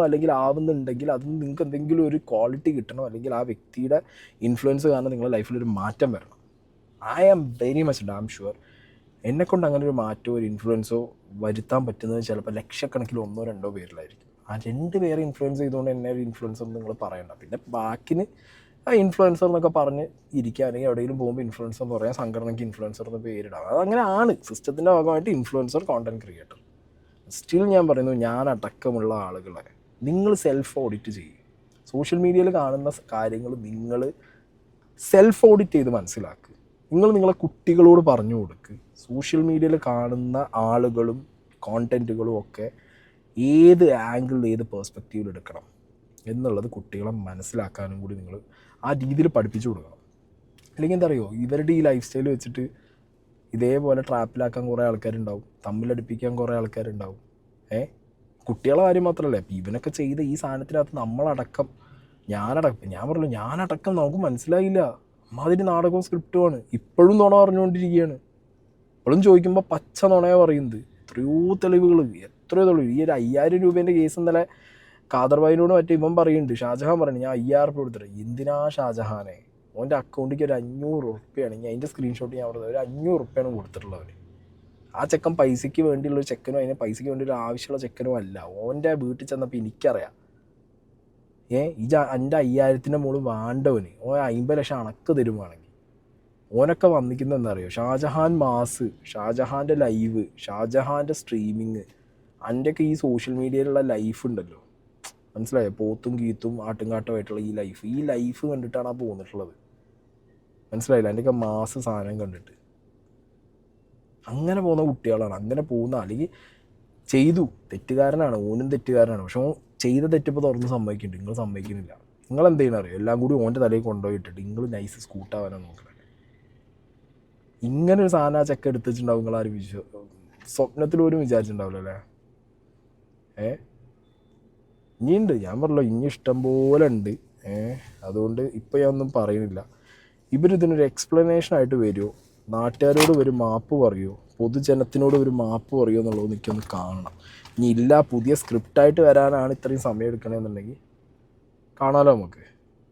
അല്ലെങ്കിൽ ആവുന്നുണ്ടെങ്കിൽ അതിന് നിങ്ങൾക്ക് എന്തെങ്കിലും ഒരു ക്വാളിറ്റി കിട്ടണം, അല്ലെങ്കിൽ ആ വ്യക്തിയുടെ ഇൻഫ്ലുവൻസ് കാരണം നിങ്ങളുടെ ലൈഫിലൊരു മാറ്റം വരണം. I am very much damn sure എന്നെക്കൊണ്ട് അങ്ങനെ ഒരു മാറ്റമോ ഒരു ഇൻഫ്ലുവൻസോ വരുത്താൻ പറ്റുന്നത് ചിലപ്പോൾ ലക്ഷക്കണക്കിൽ 1-2 പേരിലായിരിക്കും. ആ 2 പേരെ ഇൻഫ്ലുവൻസ് ചെയ്തുകൊണ്ട് എന്നെ ഒരു ഇൻഫ്ലുവൻസർ നിങ്ങൾ പറയണ്ട. പിന്നെ ബാക്കിന് ആ ഇൻഫ്ലുവൻസർ എന്നൊക്കെ പറഞ്ഞ് ഇരിക്കുക, അല്ലെങ്കിൽ എവിടെയെങ്കിലും പോകുമ്പോൾ ഇൻഫ്ലുവൻസർ എന്ന് പറയാൻ സംഘടനയ്ക്ക് ഇൻഫ്ലുവൻസർ എന്ന് പേരിടാം. അതങ്ങനെ ആണ് സിസ്റ്റത്തിൻ്റെ ഭാഗമായിട്ട് ഇൻഫ്ലുവൻസർ, കോണ്ടന്റ് ക്രിയേറ്റർ. സ്റ്റിൽ ഞാൻ പറയുന്നു, ഞാൻ അടക്കമുള്ള ആളുകളെ നിങ്ങൾ സെൽഫ് ഓഡിറ്റ് ചെയ്യും. സോഷ്യൽ മീഡിയയിൽ കാണുന്ന കാര്യങ്ങൾ നിങ്ങൾ സെൽഫ് ഓഡിറ്റ് ചെയ്ത് മനസ്സിലാക്കുക. നിങ്ങൾ നിങ്ങളെ കുട്ടികളോട് പറഞ്ഞു കൊടുക്കുക. സോഷ്യൽ മീഡിയയിൽ കാണുന്ന ആളുകളും കോണ്ടൻറ്റുകളും ഒക്കെ ഏത് ആംഗിളിൽ, ഏത് പേഴ്സ്പെക്റ്റീവിൽ എടുക്കണം എന്നുള്ളത് കുട്ടികളെ മനസ്സിലാക്കാനും കൂടി നിങ്ങൾ ആ രീതിയിൽ പഠിപ്പിച്ചു കൊടുക്കണം. അല്ലെങ്കിൽ എന്താ പറയുക, ഇവരുടെ ഈ ലൈഫ് സ്റ്റൈൽ വെച്ചിട്ട് ഇതേപോലെ ട്രാപ്പിലാക്കാൻ കുറേ ആൾക്കാരുണ്ടാവും, തമ്മിലടുപ്പിക്കാൻ കുറേ ആൾക്കാരുണ്ടാവും. കുട്ടികളെ കാര്യം മാത്രമല്ല, ഇപ്പം ഇവനൊക്കെ ചെയ്ത ഈ സാധനത്തിനകത്ത് നമ്മളടക്കം, ഞാൻ പറഞ്ഞു ഞാനടക്കം നമുക്ക് മനസ്സിലായില്ല. അമ്മാതിരി നാടകവും സ്ക്രിപ്റ്റുമാണ്. ഇപ്പോഴും നുണ പറഞ്ഞുകൊണ്ടിരിക്കുകയാണ്. ഇപ്പോഴും ചോദിക്കുമ്പോൾ പച്ച നുണയാണ് പറയുന്നത്. എത്രയോ തെളിവുകൾ, എത്രയോ തെളിവ്. ഈ ഒരു 5000 രൂപേൻ്റെ കേസ് ഇന്നലെ കാദർബായിനോട് മറ്റേ ഇവൻ പറയുന്നുണ്ട്, ഷാജഹാൻ പറയുന്നത്, ഞാൻ 5000 രൂപ കൊടുത്തിട്ട്. എന്തിനാ ഷാജഹാനെ? ഓൻ്റെ അക്കൗണ്ടിലേക്ക് ഒരു 500 റുപ്യാണ്, ഞാൻ അതിൻ്റെ സ്ക്രീൻഷോട്ട് ഞാൻ പറഞ്ഞത്, ഒരു 500 റുപ്യാണ് കൊടുത്തിട്ടുള്ളവർ. ആ ചെക്കൻ പൈസയ്ക്ക് വേണ്ടിയുള്ളൊരു ചെക്കനും അതിന് പൈസയ്ക്ക് വേണ്ടി ഒരു ആവശ്യമുള്ള ചെക്കനും അല്ല. ഓൻ്റെ വീട്ടിൽ ചെന്നപ്പോൾ എനിക്കറിയാം, എൻ്റെ 5000ൻ്റെ മുകളിൽ വേണ്ടവന് ഓൻ 50 ലക്ഷം അണക്ക് തരുവാണെങ്കിൽ ഓനൊക്കെ വന്നിരിക്കുന്നത് എന്താ അറിയോ? ഷാജഹാൻ മാസ്, ഷാജഹാൻ്റെ ലൈവ്, ഷാജഹാൻ്റെ സ്ട്രീമിങ്, അൻ്റെയൊക്കെ ഈ സോഷ്യൽ മീഡിയയിലുള്ള ലൈഫ് ഉണ്ടല്ലോ, മനസ്സിലായോ? പോത്തും കീത്തും ആട്ടുംകാട്ടുമായിട്ടുള്ള ഈ ലൈഫ് കണ്ടിട്ടാണ് ആ പോന്നിട്ടുള്ളത്. മനസ്സിലായില്ല? അതിൻ്റെയൊക്കെ മാസ് സാധനം കണ്ടിട്ട് അങ്ങനെ പോകുന്ന കുട്ടികളാണ്. അങ്ങനെ പോകുന്ന, അല്ലെങ്കിൽ ചെയ്തു, തെറ്റുകാരനാണ്, ഓനും തെറ്റുകാരനാണ്. പക്ഷെ ഓൻ ചെയ്ത തെറ്റിപ്പോൾ തുറന്ന് സമ്മതിക്കുന്നുണ്ട്. നിങ്ങൾ സമ്മതിക്കുന്നില്ല. നിങ്ങൾ എന്ത് ചെയ്യണം അറിയോ? എല്ലാം കൂടി ഓൻ്റെ തലയിൽ കൊണ്ടുപോയിട്ടിട്ട് നിങ്ങൾ നൈസ് സ്കൂട്ടാവാനാണ് നോക്കുന്നത്. ഇങ്ങനെ ഒരു സാധനം ആ ചെക്ക എടുത്ത് വെച്ചിട്ടുണ്ടാവും. നിങ്ങളാരും സ്വപ്നത്തിൽ പോലും വിചാരിച്ചിട്ടുണ്ടാവില്ല അല്ലേ? ഇനിയുണ്ട്, ഞാൻ പറഞ്ഞല്ലോ, ഇനി ഇഷ്ടം പോലെ ഉണ്ട്. അതുകൊണ്ട് ഇപ്പം ഞാൻ ഒന്നും പറയുന്നില്ല. ഇവരിതിനൊരു എക്സ്പ്ലനേഷനായിട്ട് വരുമോ, നാട്ടുകാരോട് ഒരു മാപ്പ് പറയുമോ, പൊതുജനത്തിനോട് ഒരു മാപ്പ് പറയുമോ എന്നുള്ളത് എനിക്കൊന്ന് കാണണം. ഇനി ഇല്ല പുതിയ സ്ക്രിപ്റ്റായിട്ട് വരാനാണ് ഇത്രയും സമയം എടുക്കണമെന്നുണ്ടെങ്കിൽ കാണാമല്ലോ നമുക്ക്.